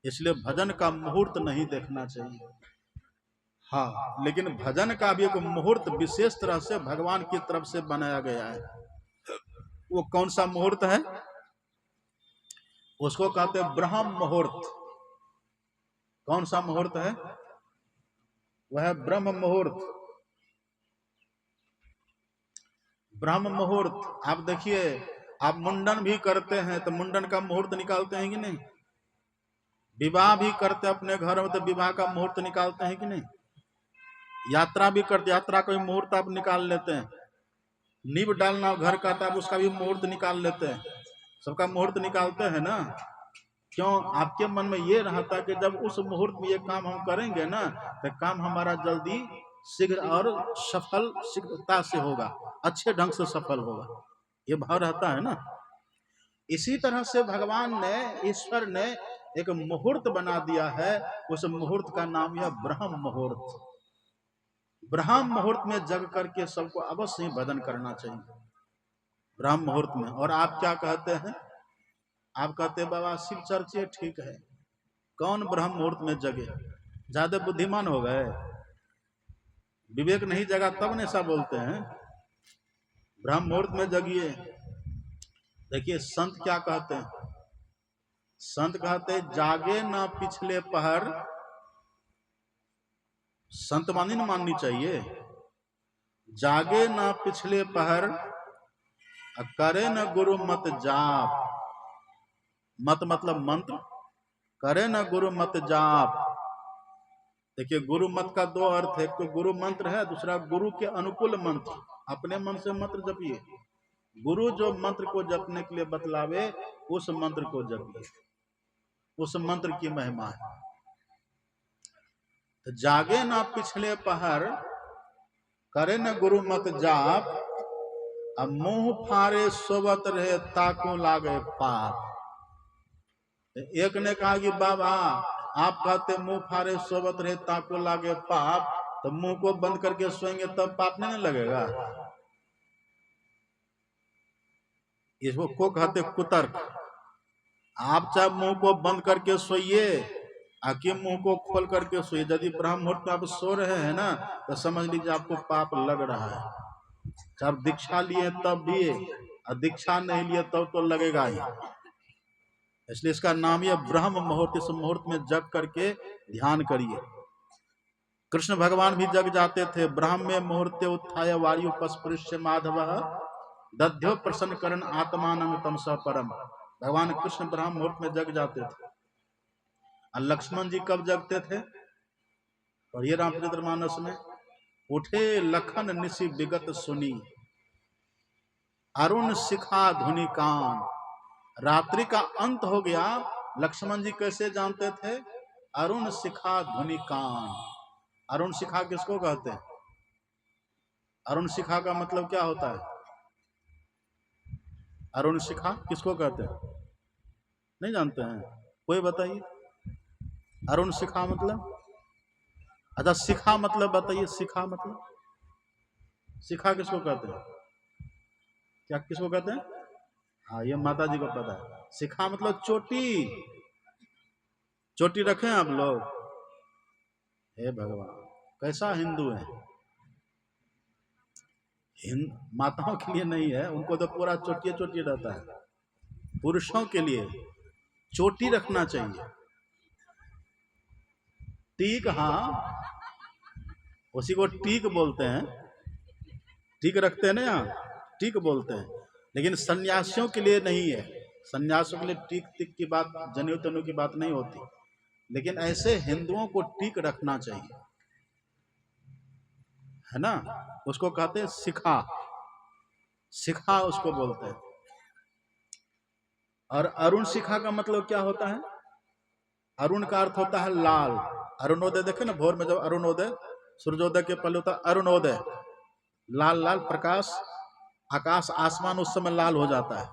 इसलिए भजन का मुहूर्त नहीं देखना चाहिए। हाँ, लेकिन भजन का भी एक मुहूर्त विशेष तरह से भगवान की तरफ से बनाया गया है। वो कौन सा मुहूर्त है? उसको कहते हैं ब्रह्म मुहूर्त। कौन सा मुहूर्त है? वह है ब्रह्म मुहूर्त। ब्रह्म मुहूर्त। आप देखिए, आप मुंडन भी करते हैं तो मुंडन का मुहूर्त निकालते हैं कि नहीं? विवाह भी करते अपने घर में तो विवाह का मुहूर्त निकालते हैं कि नहीं? यात्रा भी करते, यात्रा का भी मुहूर्त आप निकाल लेते हैं। नींव डालना घर का था, उसका भी मुहूर्त निकाल लेते हैं। सबका मुहूर्त निकालते हैं ना। क्यों? आपके मन में ये रहता कि जब उस मुहूर्त में ये काम हम करेंगे ना, तो काम हमारा जल्दी शीघ्र और सफल शीघ्रता से होगा, अच्छे ढंग से सफल होगा, ये भाव रहता है ना। इसी तरह से भगवान ने, ईश्वर ने एक मुहूर्त बना दिया है। उस मुहूर्त का नाम है ब्रह्म मुहूर्त। ब्रह्म मुहूर्त में जग करके सबको अवश्य ही भजन करना चाहिए, ब्रह्म मुहूर्त में। और आप क्या कहते हैं? आप कहते हैं बाबा शिव चर्चे ठीक है, कौन ब्रह्म मुहूर्त में जगे? ज्यादा बुद्धिमान हो गए, विवेक नहीं जगा तब ने ऐसा बोलते हैं। ब्रह्म मुहूर्त में जगिए। देखिए संत क्या कहते हैं? संत कहते हैं जागे ना पिछले पहर। संत वाणी न माननी चाहिए। जागे ना पिछले पहर, करे न गुरु मत जाप। मत मतलब मंत्र, करे न गुरु मत जाप। देखिए गुरु मत का दो अर्थ है, एक तो गुरु मंत्र है, दूसरा गुरु के अनुकूल मंत्र। अपने मन से मंत्र जपिए, गुरु जो मंत्र को जपने के लिए बतलावे उस मंत्र को जपिए, उस मंत्र की महिमा है। तो जागे ना पिछले पहर, करे न गुरु मत जाप, अब मुंह फारे सोवत रहे ताकू लागे पाप। एक ने कहा कि बाबा आप कहते मुंह फारे सोवत रहे ताकू लागे पाप, तो मुंह को बंद करके सोएंगे तब पाप नहीं लगेगा? इसको को कहते कुतर्क। आप चाहे मुंह को बंद करके सोइए, आके मुंह को खोल करके सोइए। यदि ब्रह्म मुहूर्त में आप सो रहे हैं ना, तो समझ लीजिए आपको पाप लग रहा है। चाहे आप दीक्षा लिए तब भी, और दीक्षा नहीं लिए तब तो लगेगा ही। इसलिए इसका नाम ही ब्रह्म मुहूर्त। इस मुहूर्त में जग करके ध्यान करिए। कृष्ण भगवान भी जग जाते थे। ब्राह्मे मुहूर्ते उत्थाय वायु पस्पृश्य माधव दध्यो प्रसन्न करण आत्मानं तमसा परम। भगवान कृष्ण ब्रह्म मुहूर्त में जग जाते थे। और लक्ष्मण जी कब जगते थे? पढ़िए रामचरितमानस में, उठे लखन निशि विगत सुनी, अरुण शिखा धुनि कान। रात्रि का अंत हो गया, लक्ष्मण जी कैसे जानते थे? अरुण शिखा धुनि कान। अरुण शिखा किसको कहते हैं? अरुण शिखा का मतलब क्या होता है? अरुण शिखा किसको कहते हैं? नहीं जानते हैं? कोई बताइए। अरुण शिखा मतलब? अच्छा, शिखा मतलब बताइए। शिखा मतलब, शिखा किसको कहते हैं? क्या किसको कहते हैं? हाँ, ये माता जी को पता है। शिखा मतलब चोटी। चोटी रखे आप लोग? हे भगवान, कैसा हिंदू है। माताओं के लिए नहीं है, उनको तो पूरा चोटी चोटी रहता है। पुरुषों के लिए चोटी रखना चाहिए। टीक, हाँ, उसी को टीक बोलते हैं। टीक रखते हैं ना यहाँ, टीक बोलते हैं। लेकिन सन्यासियों के लिए नहीं है। सन्यासियों के लिए टीक टिक की बात, जनेऊ तनेऊ की बात नहीं होती। लेकिन ऐसे हिंदुओं को टीक रखना चाहिए, है ना। उसको कहते हैं शिखा। शिखा उसको बोलते हैं। और अरुण शिखा का मतलब क्या होता है? अरुण का अर्थ होता है लाल। अरुणोदय देखे ना, भोर में जब अरुणोदय, सूर्योदय के पहले होता है अरुणोदय। लाल लाल प्रकाश, आकाश आसमान उस समय लाल हो जाता है,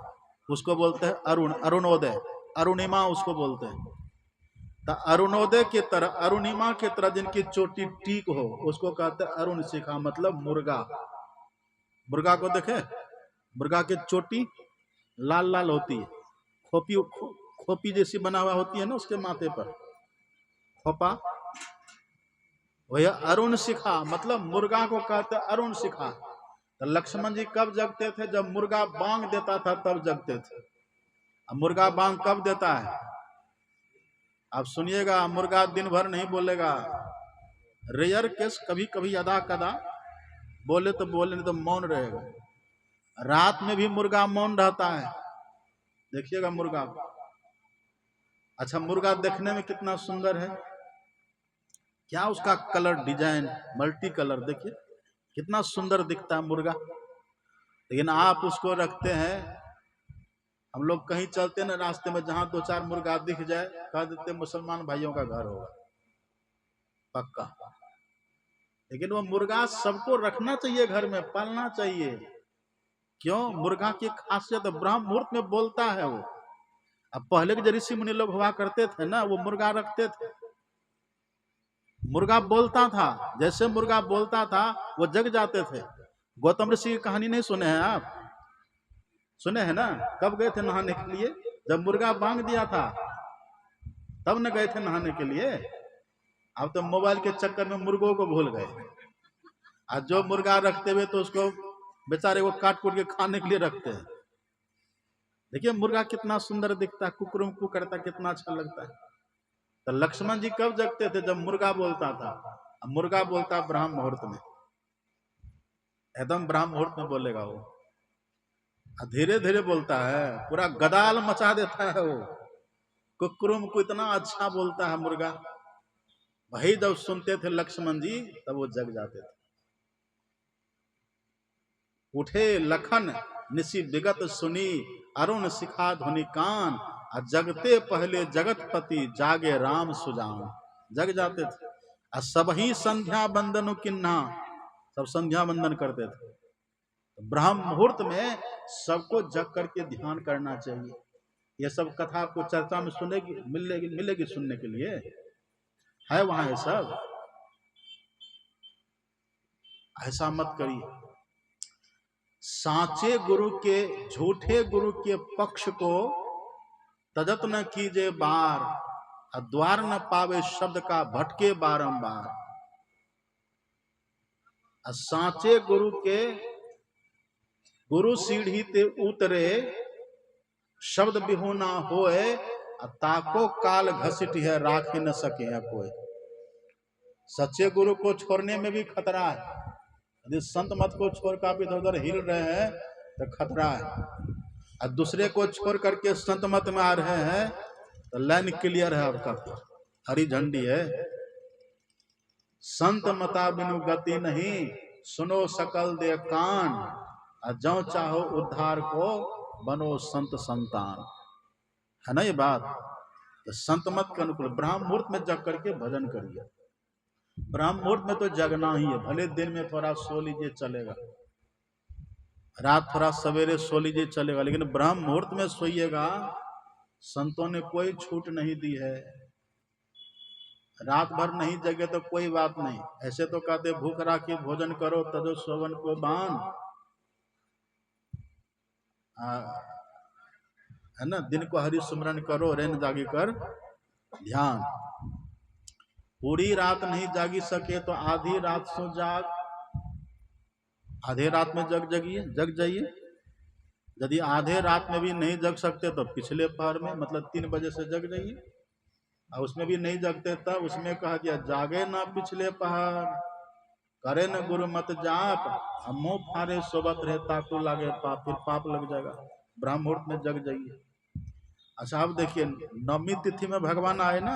उसको बोलते हैं अरुण, अरुणोदय। अरुणिमा उसको बोलते हैं। तो अरुणोदय की तरह, अरुणिमा की तरह जिनकी चोटी टीक हो, उसको कहते हैं अरुण शिखा, मतलब मुर्गा। मुर्गा को देखे, मुर्गा की चोटी लाल लाल होती है, खोपी खोपी जैसी बना हुआ होती है ना उसके माथे पर, खोपा। वही अरुण शिखा, मतलब मुर्गा को कहते हैं अरुण शिखा। तो लक्ष्मण जी कब जगते थे? जब मुर्गा बांग देता था तब जगते थे। अब मुर्गा बांग कब देता है? आप सुनिएगा, मुर्गा दिन भर नहीं बोलेगा। रेयर केस, कभी कभी अदा कदा बोले तो बोले, नहीं तो मौन रहेगा। रात में भी मुर्गा मौन रहता है। देखिएगा मुर्गा। अच्छा, मुर्गा देखने में कितना सुंदर है। क्या उसका कलर डिजाइन, मल्टी कलर, देखिए कितना सुंदर दिखता है मुर्गा। लेकिन आप उसको रखते हैं, हम लोग कहीं चलते ना रास्ते में, जहां दो चार मुर्गा दिख जाए, कह देते मुसलमान भाइयों का घर होगा पक्का। लेकिन वो मुर्गा सबको रखना चाहिए, घर में पालना चाहिए। क्यों? मुर्गा की खासियत ब्रह्म मुहूर्त में बोलता है वो। अब पहले के जो ऋषि मुनि लोग हुआ करते थे ना, वो मुर्गा रखते थे। मुर्गा बोलता था, जैसे मुर्गा बोलता था वो जग जाते थे। गौतम ऋषि की कहानी नहीं सुने हैं आप? सुने हैं ना? कब गए थे नहाने के लिए? जब मुर्गा बांग दिया था तब न गए थे नहाने के लिए। अब तो मोबाइल के चक्कर में मुर्गों को भूल गए। आज जो मुर्गा रखते हुए तो उसको बेचारे को काट कूट के खाने के लिए रखते हैं। देखिए मुर्गा कितना सुंदर दिखता है, कुकरुम करता, कितना अच्छा लगता है। तो लक्ष्मण जी कब जगते थे? जब मुर्गा बोलता था। अब मुर्गा बोलता है ब्राह्म मुहूर्त में, एकदम ब्राह्म मुहूर्त में बोलेगा वो। धीरे धीरे बोलता है, पूरा गदाल मचा देता है वो। कुकरुम को इतना अच्छा बोलता है मुर्गा। वही जब सुनते थे लक्ष्मण जी, तब वो जग जाते थे। उठे लखन, निशि विगत सुनी अरुण शिखा ध्वनि कान, जगते पहले जगतपति जागे राम सुजान। जग जाते थे और सब ही संध्या बंदन किन्ना, सब संध्या बंदन करते थे। तो ब्रह्म मुहूर्त में सबको जग करके ध्यान करना चाहिए। ये सब कथा आपको चर्चा में सुनेगी, मिलेगी सुनने के लिए, है वहां ये सब। ऐसा मत करिए। साचे गुरु के झूठे गुरु के पक्ष को तजत न कीजे बार, द्वार न पावे शब्द का भटके बारंबार। साचे गुरु के गुरु सीढ़ी ते उतरे, शब्द बिहुना होए, ताको काल घसीट है राख न सके है कोई। सच्चे गुरु को छोड़ने में भी खतरा है। यदि संत मत को छोड़कर आप इधर उधर हिल रहे हैं तो खतरा है, और दूसरे को छोड़ करके संत मत में आ रहे हैं तो लाइन क्लियर है आपका, हरी झंडी है। संत मता बिनु गति नहीं, सुनो सकल दे कान, जो चाहो उद्धार को बनो संत संतान। है ना ये बात। तो संत मत के अनुकूल ब्राह्म मुहूर्त में जग करके भजन करिए। ब्राह्म मुहूर्त में तो जगना ही है। भले दिन में थोड़ा सो लीजिए चलेगा, रात थोड़ा सवेरे सो लीजिए चलेगा, लेकिन ब्राह्म मुहूर्त में सोइएगा। संतों ने कोई छूट नहीं दी है। रात भर नहीं जगे तो कोई बात नहीं। ऐसे तो कहते भूख राखी भोजन करो तजो सोवन को बान, है ना। दिन को हरि सुमरन करो, रैन जागी कर ध्यान। पूरी रात नहीं जागी सके तो आधी रात सो जाग। आधे रात में जग जाइए। यदि आधे रात में भी नहीं जग सकते तो पिछले पहर में, मतलब 3 बजे से जग जाइए। और उसमें भी नहीं जगते तब उसमें कहा गया जागे ना पिछले पहर, करे न गुरु मत जाप, मुंह फारे सोबत रहे ताकू लागे पाप, फिर पाप लग जाएगा। ब्राह्म मुहूर्त में जग जाइए। अच्छा अब देखिए, नवमी तिथि में भगवान आए ना।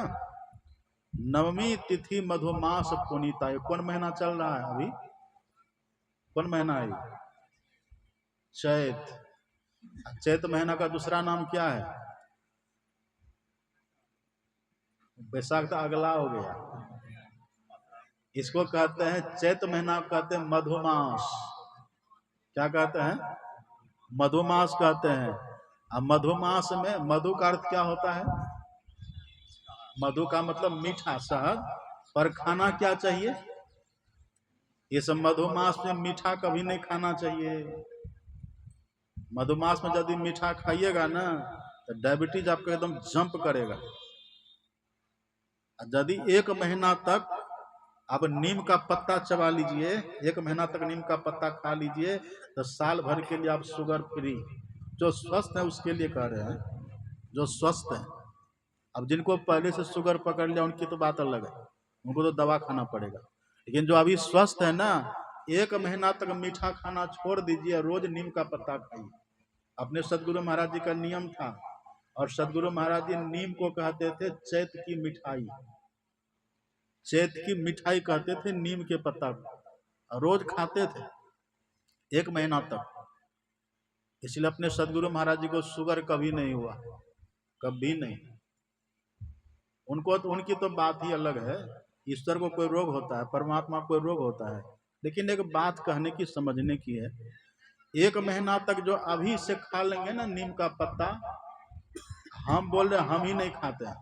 नवमी तिथि मधुमास पुनीता। कौन महीना चल रहा है अभी? कौन महीना है? चैत। चैत महीना का दूसरा नाम क्या है? बैसाख तो अगला हो गया। इसको कहते हैं चैत महीना, कहते हैं मधुमास। क्या कहते हैं? मधुमास कहते हैं। अब मधुमास में मधु का अर्थ क्या होता है? मधु का मतलब मीठा, शहद। पर खाना क्या चाहिए? ये सब मधुमास में मीठा कभी नहीं खाना चाहिए। मधुमास में यदि मीठा खाइएगा ना तो डायबिटीज आपको एकदम जंप करेगा। यदि 1 महीना तक आप नीम का पत्ता चबा लीजिए, 1 महीना तक नीम का पत्ता खा लीजिए, तो साल भर के लिए आप शुगर फ्री। जो स्वस्थ है उसके लिए कह रहे हैं, जो स्वस्थ है। अब जिनको पहले से शुगर पकड़ लिया उनकी तो बात अलग है, उनको तो दवा खाना पड़ेगा। लेकिन जो अभी स्वस्थ है ना, 1 महीना तक मीठा खाना छोड़ दीजिए, रोज नीम का पत्ता खाइए। अपने सदगुरु महाराज जी का नियम था, और सदगुरु महाराज जी नीम को कहते थे चैत की मिठाई। चैत की मिठाई कहते थे नीम के पत्ता को, रोज खाते थे 1 महीना तक। इसलिए अपने सदगुरु महाराज जी को शुगर कभी नहीं हुआ, कभी नहीं। उनको तो, उनकी तो बात ही अलग है। ईश्वर को कोई रोग होता है, परमात्मा को कोई रोग होता है। लेकिन एक बात कहने की, समझने की है, 1 महीना तक जो अभी से खा लेंगे ना नीम का पत्ता, हम बोल रहे हम ही नहीं खाते हैं,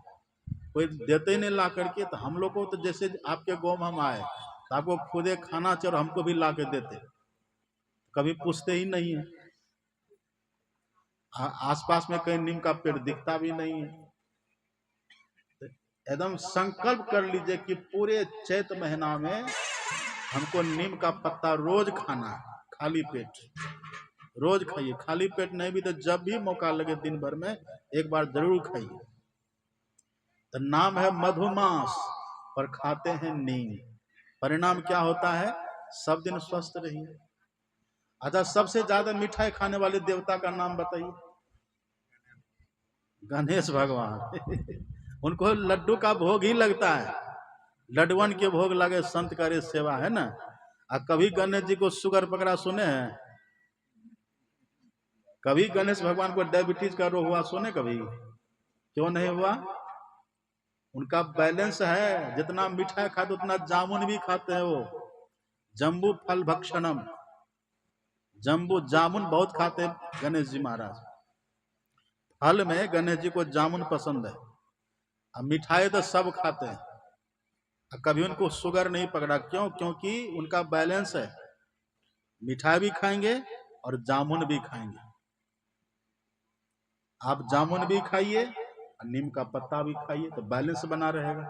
कोई देते ही नहीं ला करके। तो हम लोग को तो जैसे आपके गाँव में हम आए तो आपको खुदे खाना चाहिए और हमको भी ला के देते, कभी पूछते ही नहीं है। आसपास में कहीं नीम का पेड़ दिखता भी नहीं है। एकदम संकल्प कर लीजिए कि पूरे चैत महीना में हमको नीम का पत्ता रोज खाना है, खाली पेट। रोज खाइए, खाली पेट नहीं भी तो जब भी मौका लगे दिन भर में एक बार जरूर खाइए। तो नाम है मधुमास, पर खाते हैं नीम। परिणाम क्या होता है? सब दिन स्वस्थ रहिए। अच्छा, सबसे ज्यादा मिठाई खाने वाले देवता का नाम बताइए। गणेश भगवान। उनको लड्डू का भोग ही लगता है। लड्डुअन के भोग लगे संत करे सेवा, है ना। कभी गणेश जी को शुगर पकड़ा सुने हैं? कभी गणेश भगवान को डायबिटीज का रोग हुआ सोने? कभी क्यों नहीं हुआ? उनका बैलेंस है, जितना मिठाई खाते उतना जामुन भी खाते हैं वो। जम्बू फल भक्षणम, जम्बू जामुन बहुत खाते हैं गणेश जी महाराज। फल में गणेश जी को जामुन पसंद है। अब मिठाई तो सब खाते हैं, कभी उनको शुगर नहीं पकड़ा। क्यों? क्योंकि उनका बैलेंस है, मिठाई भी खाएंगे और जामुन भी खाएंगे। आप जामुन भी खाइए और नीम का पत्ता भी खाइए, तो बैलेंस बना रहेगा।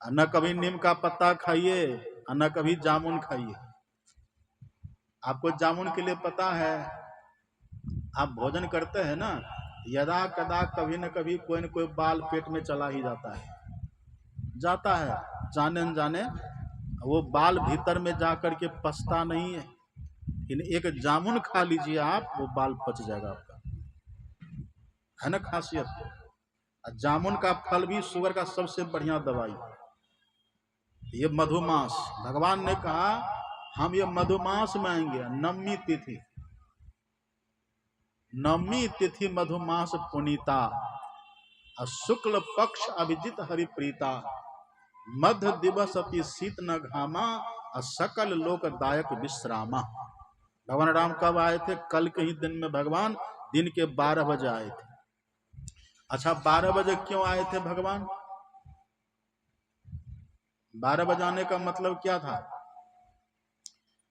न कभी नीम का पत्ता खाइए और न कभी जामुन खाइए। आपको जामुन के लिए पता है, आप भोजन करते हैं ना, यदा कदा कभी न कभी कोई न कोई बाल पेट में चला ही जाता है, जाने न जाने। वो बाल भीतर में जा करके पचता नहीं है, लेकिन एक जामुन खा लीजिए आप, वो बाल पच जाएगा आपका, है ना खासियत। जामुन का फल भी शुगर का सबसे बढ़िया दवाई। ये मधुमास, भगवान ने कहा हम ये मधुमास में आएंगे। नवमी तिथि, नवमी तिथि मधुमास पुनीता, शुक्ल पक्ष अभिजित हरिप्रीता, मध्य दिवस अति शीत न घामा, सकल लोकदायक विश्रामा। भगवान राम कब आए थे? कल के ही दिन में भगवान दिन के 12 बजे आए थे। अच्छा, 12 बजे क्यों आए थे भगवान? 12 बजे आने का मतलब क्या था?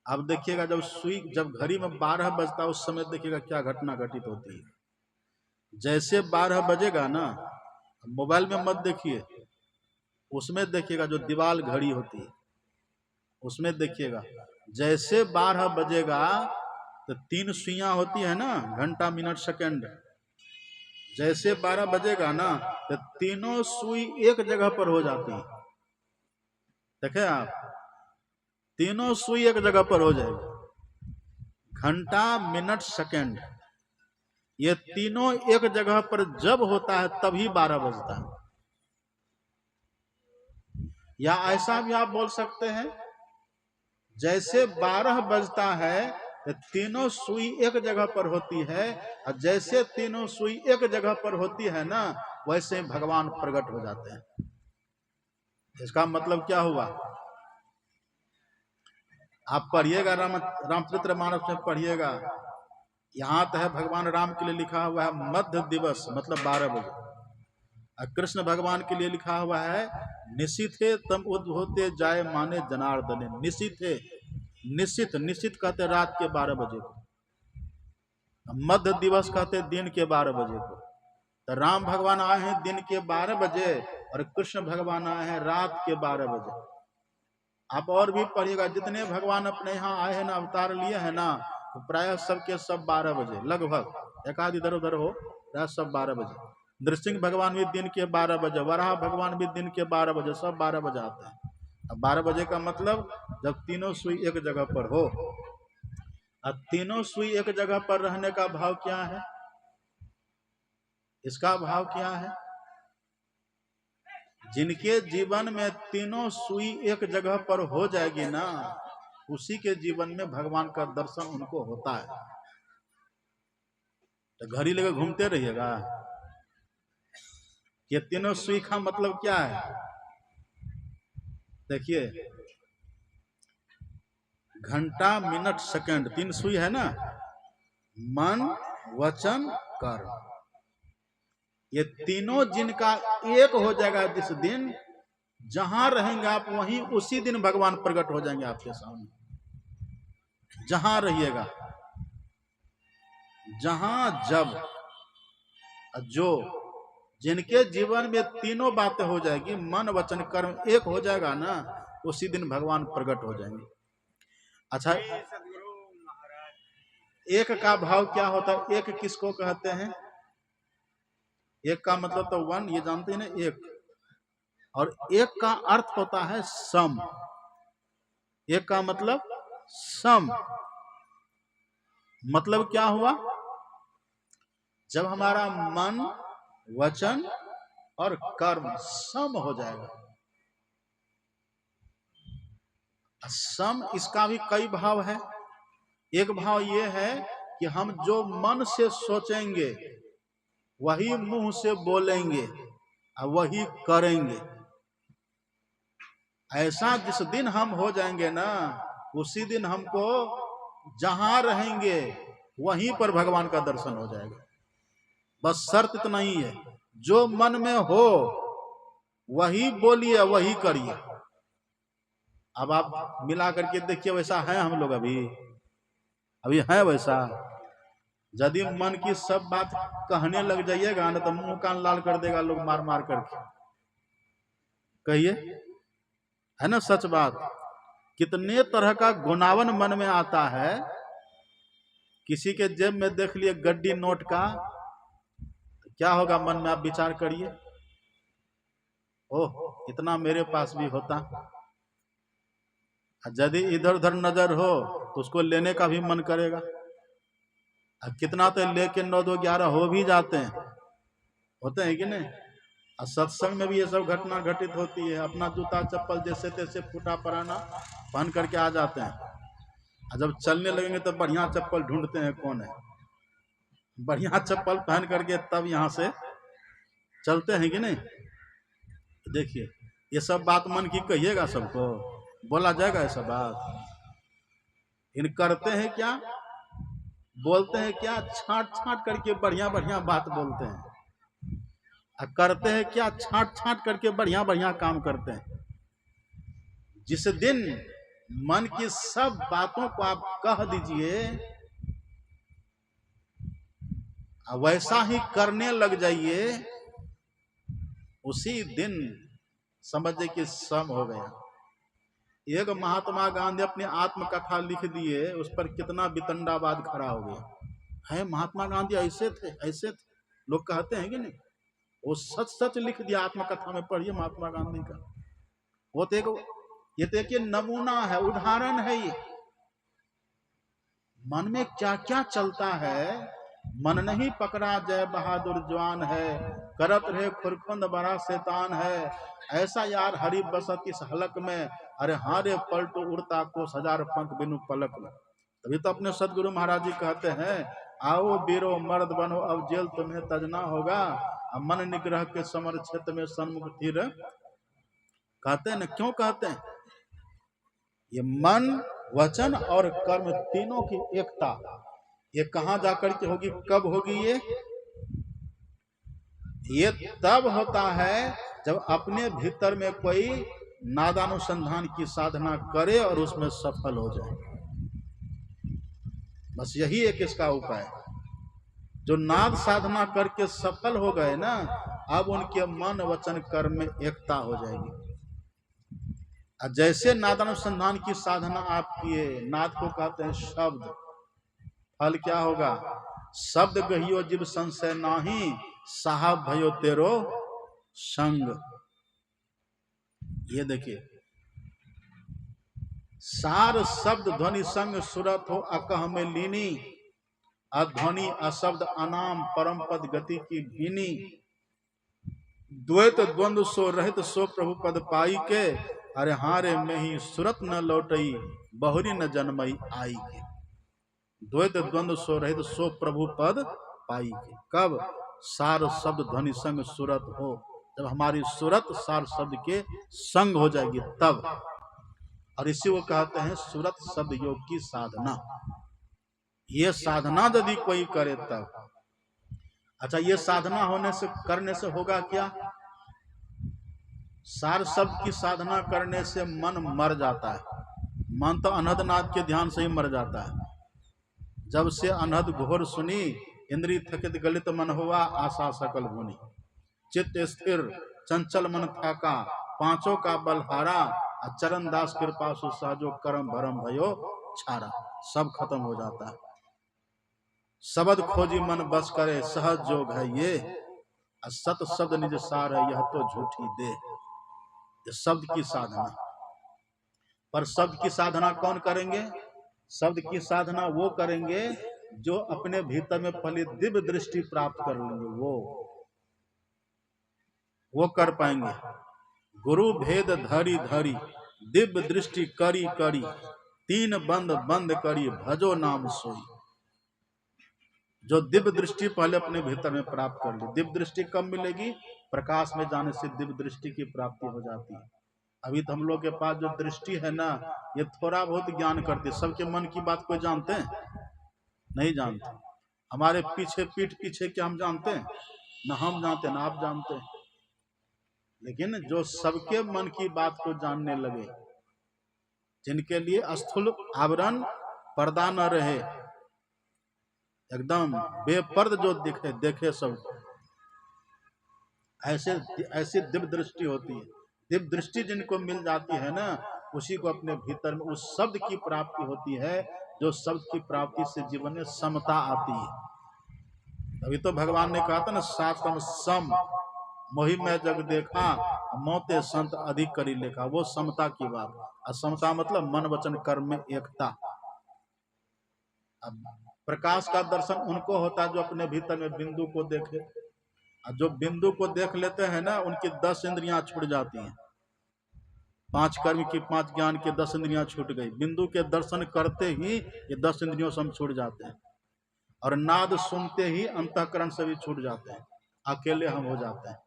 अब देखिएगा, जब घड़ी में 12 बजता उस समय देखिएगा क्या घटना घटित होती है। जैसे 12 बजेगा ना, मोबाइल में मत देखिए, उसमें देखिएगा जो दीवाल घड़ी होती है उसमें देखिएगा, जैसे 12 बजेगा तो 3 सुइयां होती है ना, घंटा मिनट सेकंड। जैसे 12 बजेगा ना तो तीनों सुई एक जगह पर हो जाती है। देखे आप, तीनों सुई एक जगह पर हो जाएगी। घंटा मिनट सेकंड ये तीनों एक जगह पर जब होता है तभी 12 बजता है। या ऐसा भी आप बोल सकते हैं, जैसे 12 बजता है तो तीनों सुई एक जगह पर होती है, और जैसे तीनों सुई एक जगह पर होती है ना, वैसे भगवान प्रकट हो जाते हैं। इसका मतलब क्या हुआ? आप पढ़िएगा, रामचरित्र मानस में पढ़िएगा, यहां तो है भगवान राम के लिए लिखा हुआ है मध्य दिवस मतलब 12 बजे, और कृष्ण भगवान के लिए लिखा हुआ है निशिथे तम उद्भूते जाय माने जनार्दने। निशिथे, निश्चित, निश्चित कहते रात के 12 बजे को, मध्य दिवस कहते दिन के 12 बजे को। तो राम भगवान आए हैं दिन के 12 बजे और कृष्ण भगवान आए हैं रात के 12 बजे। आप और भी पढ़िएगा, जितने भगवान अपने यहाँ आए हैं ना, अवतार लिए हैं ना, तो प्राय सबके सब 12 बजे, लगभग, एक आध इधर उधर हो, प्राय सब 12 बजे। नृसिंह भगवान भी दिन के 12 बजे, वराह भगवान भी दिन के 12 बजे, सब 12 बजे आते हैं। अब 12 बजे का मतलब जब तीनों सुई एक जगह पर हो। अब तीनों सुई एक जगह पर रहने का भाव क्या है? इसका भाव क्या है? जिनके जीवन में तीनों सुई एक जगह पर हो जाएगी ना, उसी के जीवन में भगवान का दर्शन उनको होता है। तो घड़ी लेकर घूमते रहिएगा। ये तीनों सुई का मतलब क्या है? देखिए, घंटा मिनट सेकंड, 3 सुई है ना, मन वचन कर्म, ये तीनों जिनका एक हो जाएगा, जिस दिन जहां रहेंगे आप वहीं उसी दिन भगवान प्रकट हो जाएंगे आपके सामने। जहां रहिएगा, जहां जब जो, जिनके जीवन में तीनों बातें हो जाएगी, मन वचन कर्म एक हो जाएगा ना, उसी दिन भगवान प्रकट हो जाएंगे। अच्छा, एक का भाव क्या होता है? एक किसको कहते हैं? एक का मतलब तो वन, ये जानते हैं ना, एक। और एक का अर्थ होता है सम। एक का मतलब सम, मतलब क्या हुआ? जब हमारा मन वचन और कर्म सम हो जाएगा। सम, इसका भी कई भाव है। एक भाव ये है कि कि हम जो मन से सोचेंगे वही मुंह से बोलेंगे और वही करेंगे। ऐसा जिस दिन हम हो जाएंगे ना, उसी दिन हमको जहां रहेंगे वहीं पर भगवान का दर्शन हो जाएगा। बस शर्त इतना ही है, जो मन में हो वही बोलिए वही करिए। अब आप मिला करके देखिए, वैसा है हम लोग अभी है वैसा? यदि मन की सब बात कहने लग जाइएगा ना तो मुंह कान लाल कर देगा लोग मार मार करके। कहिए, है ना सच बात? कितने तरह का गुनावन मन में आता है। किसी के जेब में देख लिए गड्डी नोट का, तो क्या होगा मन में, आप विचार करिए, ओह इतना मेरे पास भी होता। यदि इधर उधर नजर हो तो उसको लेने का भी मन करेगा। कितना तो लेके 9 2 11 हो भी जाते हैं, होते हैं कि नहीं? और सत्संग में भी ये सब घटना घटित होती है। अपना जूता चप्पल जैसे तैसे फूटा पराना पहन करके आ जाते हैं, और जब चलने लगेंगे तो बढ़िया चप्पल ढूंढते हैं कौन है, बढ़िया चप्पल पहन करके तब यहाँ से चलते हैं कि नहीं? देखिए, ये सब बात मन की कहिएगा, सबको बोला जाएगा ऐसा बात? इन करते हैं क्या, बोलते हैं क्या? छाट छाट करके बढ़िया बढ़िया बात बोलते हैं, और करते हैं क्या? छाट छाट करके बढ़िया बढ़िया काम करते हैं। जिस दिन मन की सब बातों को आप कह दीजिए, वैसा ही करने लग जाइए, उसी दिन समझे कि सम हो गया। एक महात्मा गांधी अपनी आत्मकथा लिख दिए, उस पर कितना वितंडावाद खड़ा हो गया है। महात्मा गांधी ऐसे थे ऐसे थे, लोग कहते हैं कि नहीं? वो सच सच लिख दिया आत्मकथा में, पढ़िए महात्मा गांधी का। वो तो ये तो एक नमूना है, उदाहरण है। ये मन में क्या क्या चलता है। मन नहीं पकड़ा जय बहादुर जवान है, करत रहे खुरखुंद बड़ा शैतान है, ऐसा यार हरि बसत इस हलक में, अरे हारे पलटो उड़ता को 1000 पंख बिनु पलक में। तभी तो अपने सदगुरु महाराज जी कहते हैं, आओ बीरो मर्द बनो अब जेल तुम्हें तजना होगा, मन निग्रह के समर क्षेत्र में सन्मुख धीर। कहते हैं ना, क्यों कहते हैं? ये मन वचन और कर्म तीनों की एकता, ये कहां जाकर के होगी, कब होगी? ये तब होता है जब अपने भीतर में कोई नादानुसंधान की साधना करे और उसमें सफल हो जाए। बस यही एक इसका उपाय है। जो नाद साधना करके सफल हो गए ना, अब उनके मन वचन कर्म में एकता हो जाएगी। जैसे नादानुसंधान की साधना आप किए, नाद को कहते हैं शब्द, फल क्या होगा? शब्द गहियो जीव संशय नाही, साहब भयो तेरो संग। ये देखिए, सार शब्द ध्वनि संग सुरत हो अकह में लीनी, अध्वनि अशब्द अनाम परम पद गति की भीनी, द्वैत द्वंद्व सो रहित सो प्रभु पद पाई के, अरे हारे में ही सुरत न लौटई बहुरी न जन्मई आई के। द्वैत द्वंद्व सो रहित सो प्रभु पद पाई के। कब? सार शब्द ध्वनि संग सुरत हो, जब हमारी सुरत सार शब्द के संग हो जाएगी तब। और इसी को कहते हैं सुरत शब्द योग की साधना। ये साधना यदि कोई करे तब। अच्छा, ये साधना होने से करने से होगा क्या? सार शब्द की साधना करने से मन मर जाता है। मन तो अनहदनाथ के ध्यान से ही मर जाता है। जब से अनहद घोर सुनी, इंद्री थकित गलित मन हुआ, आशा सकल भुनी, चित्त स्थिर चंचल मन थाका, पांचों का बलहारा, चरण दास कृपा सुसाजो करम भरम भयो छारा। सब खत्म हो जाता है। शब्द खोजी मन बस करे, सहज जोग है ये, सत शब्द निज सार है, यह तो झूठी दे। ये शब्द की साधना। पर शब्द की साधना कौन करेंगे? शब्द की साधना वो करेंगे जो अपने भीतर में पहले दिव्य दृष्टि प्राप्त कर लेंगे, वो कर पाएंगे। गुरु भेद धरी धरी, दिव्य दृष्टि करी करी, तीन बंद बंद करी, भजो नाम सोई। जो दिव्य दृष्टि पहले अपने भीतर में प्राप्त कर ली। दिव्य दृष्टि कब मिलेगी? प्रकाश में जाने से दिव्य दृष्टि की प्राप्ति हो जाती है। अभी तो हम लोग के पास जो दृष्टि है ना, ये थोड़ा बहुत ज्ञान करती है। सबके मन की बात कोई जानते हैं? नहीं जानते। हमारे पीछे पीठ पीछे क्या हम जानते हैं? ना हम जानते ना आप जानते हैं। लेकिन जो सबके मन की बात को जानने लगे, जिनके लिए स्थूल आवरण पर्दा न रहे, एकदम बेपर्द जो दिखे देखे सब, ऐसे ऐसी दिव्य दृष्टि होती है। दिव्य दृष्टि जिनको मिल जाती है ना, उसी को अपने भीतर में उस शब्द की प्राप्ति होती है, जो शब्द की प्राप्ति से जीवन में समता आती है। अभी तो भगवान ने कहा था ना, सातम सम मोहि मैं जग देखा, मौते संत अधिक करी लेखा। वो समता की बात। और समता मतलब मन वचन कर्म में एकता। अब प्रकाश का दर्शन उनको होता है जो अपने भीतर में बिंदु को देखे। और जो बिंदु को देख लेते हैं ना, उनकी 10 इंद्रियां छूट जाती हैं। 5 कर्म की 5 ज्ञान के 10 इंद्रियां छूट गई। बिंदु के दर्शन करते ही ये 10 इंद्रियों से हम छूट जाते हैं। और नाद सुनते ही अंतःकरण से भी छूट जाते हैं, अकेले हम हो जाते हैं।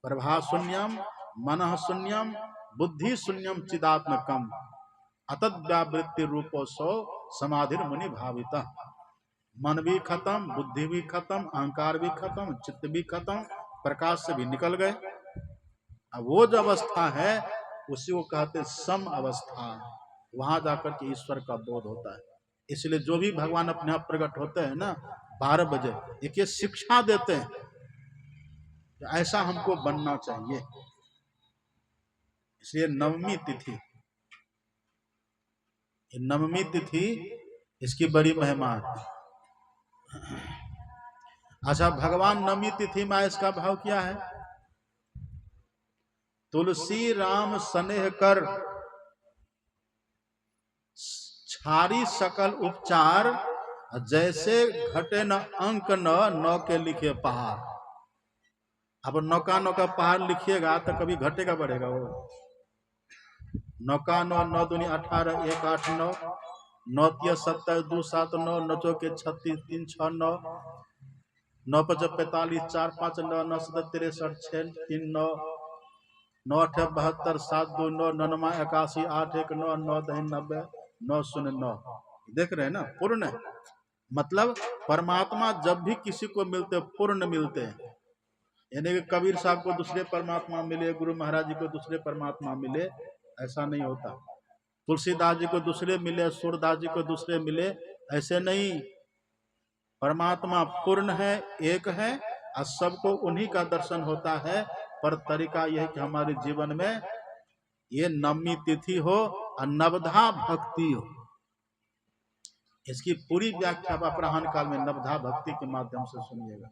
प्रभा शून्यम मनः शून्यम बुद्धि शून्यम चिदात्मकम अतद व्यावृत्ति रूपो सो समाधिर मुनि भाविता। मन भी खत्म, बुद्धि भी खत्म, अहंकार भी खत्म, चित्त भी खत्म, प्रकाश से भी निकल गए। अब वो जो अवस्था है उसी को कहते सम अवस्था। वहां जाकर के ईश्वर का बोध होता है। इसलिए जो भी भगवान अपने आप प्रकट होते हैं ना, 12 बजे एक ये शिक्षा देते हैं कि ऐसा हमको बनना चाहिए। इसलिए नवमी तिथि, नवमी तिथि इसकी बड़ी महिमा है। अच्छा, भगवान नवमी तिथि में इसका भाव क्या है? तुलसी राम स्नेह कर छारी सकल उपचार, जैसे घटे न अंक न के लिखे पहाड़। अब नौका नौका पहाड़ लिखिएगा तो कभी घटेगा बढ़ेगा? वो नौका 9 9 दूनी 18 1 8 9 9 3 27 2 7 9 9 चौके 36 3 6 9 9 5 45 4 5 9 9 7 63 6 3 9 9 8 72 7 2 9 9 81 8 1 9 9 10 90 9 0 9। देख रहे हैं ना, पूर्ण। मतलब परमात्मा जब भी किसी को मिलते पूर्ण मिलते हैं। यानी कि कबीर साहब को दूसरे परमात्मा मिले, गुरु महाराज जी को दूसरे परमात्मा मिले, ऐसा नहीं होता। तुलसीदास जी को दूसरे मिले, सूरदास जी को दूसरे मिले, ऐसे नहीं। परमात्मा पूर्ण है, एक है, और सबको उन्हीं का दर्शन होता है। पर तरीका यह है कि हमारे जीवन में ये नवमी तिथि हो और नवधा भक्ति हो। इसकी पूरी व्याख्या आप अपराह्न काल में नवधा भक्ति के माध्यम से सुनिएगा।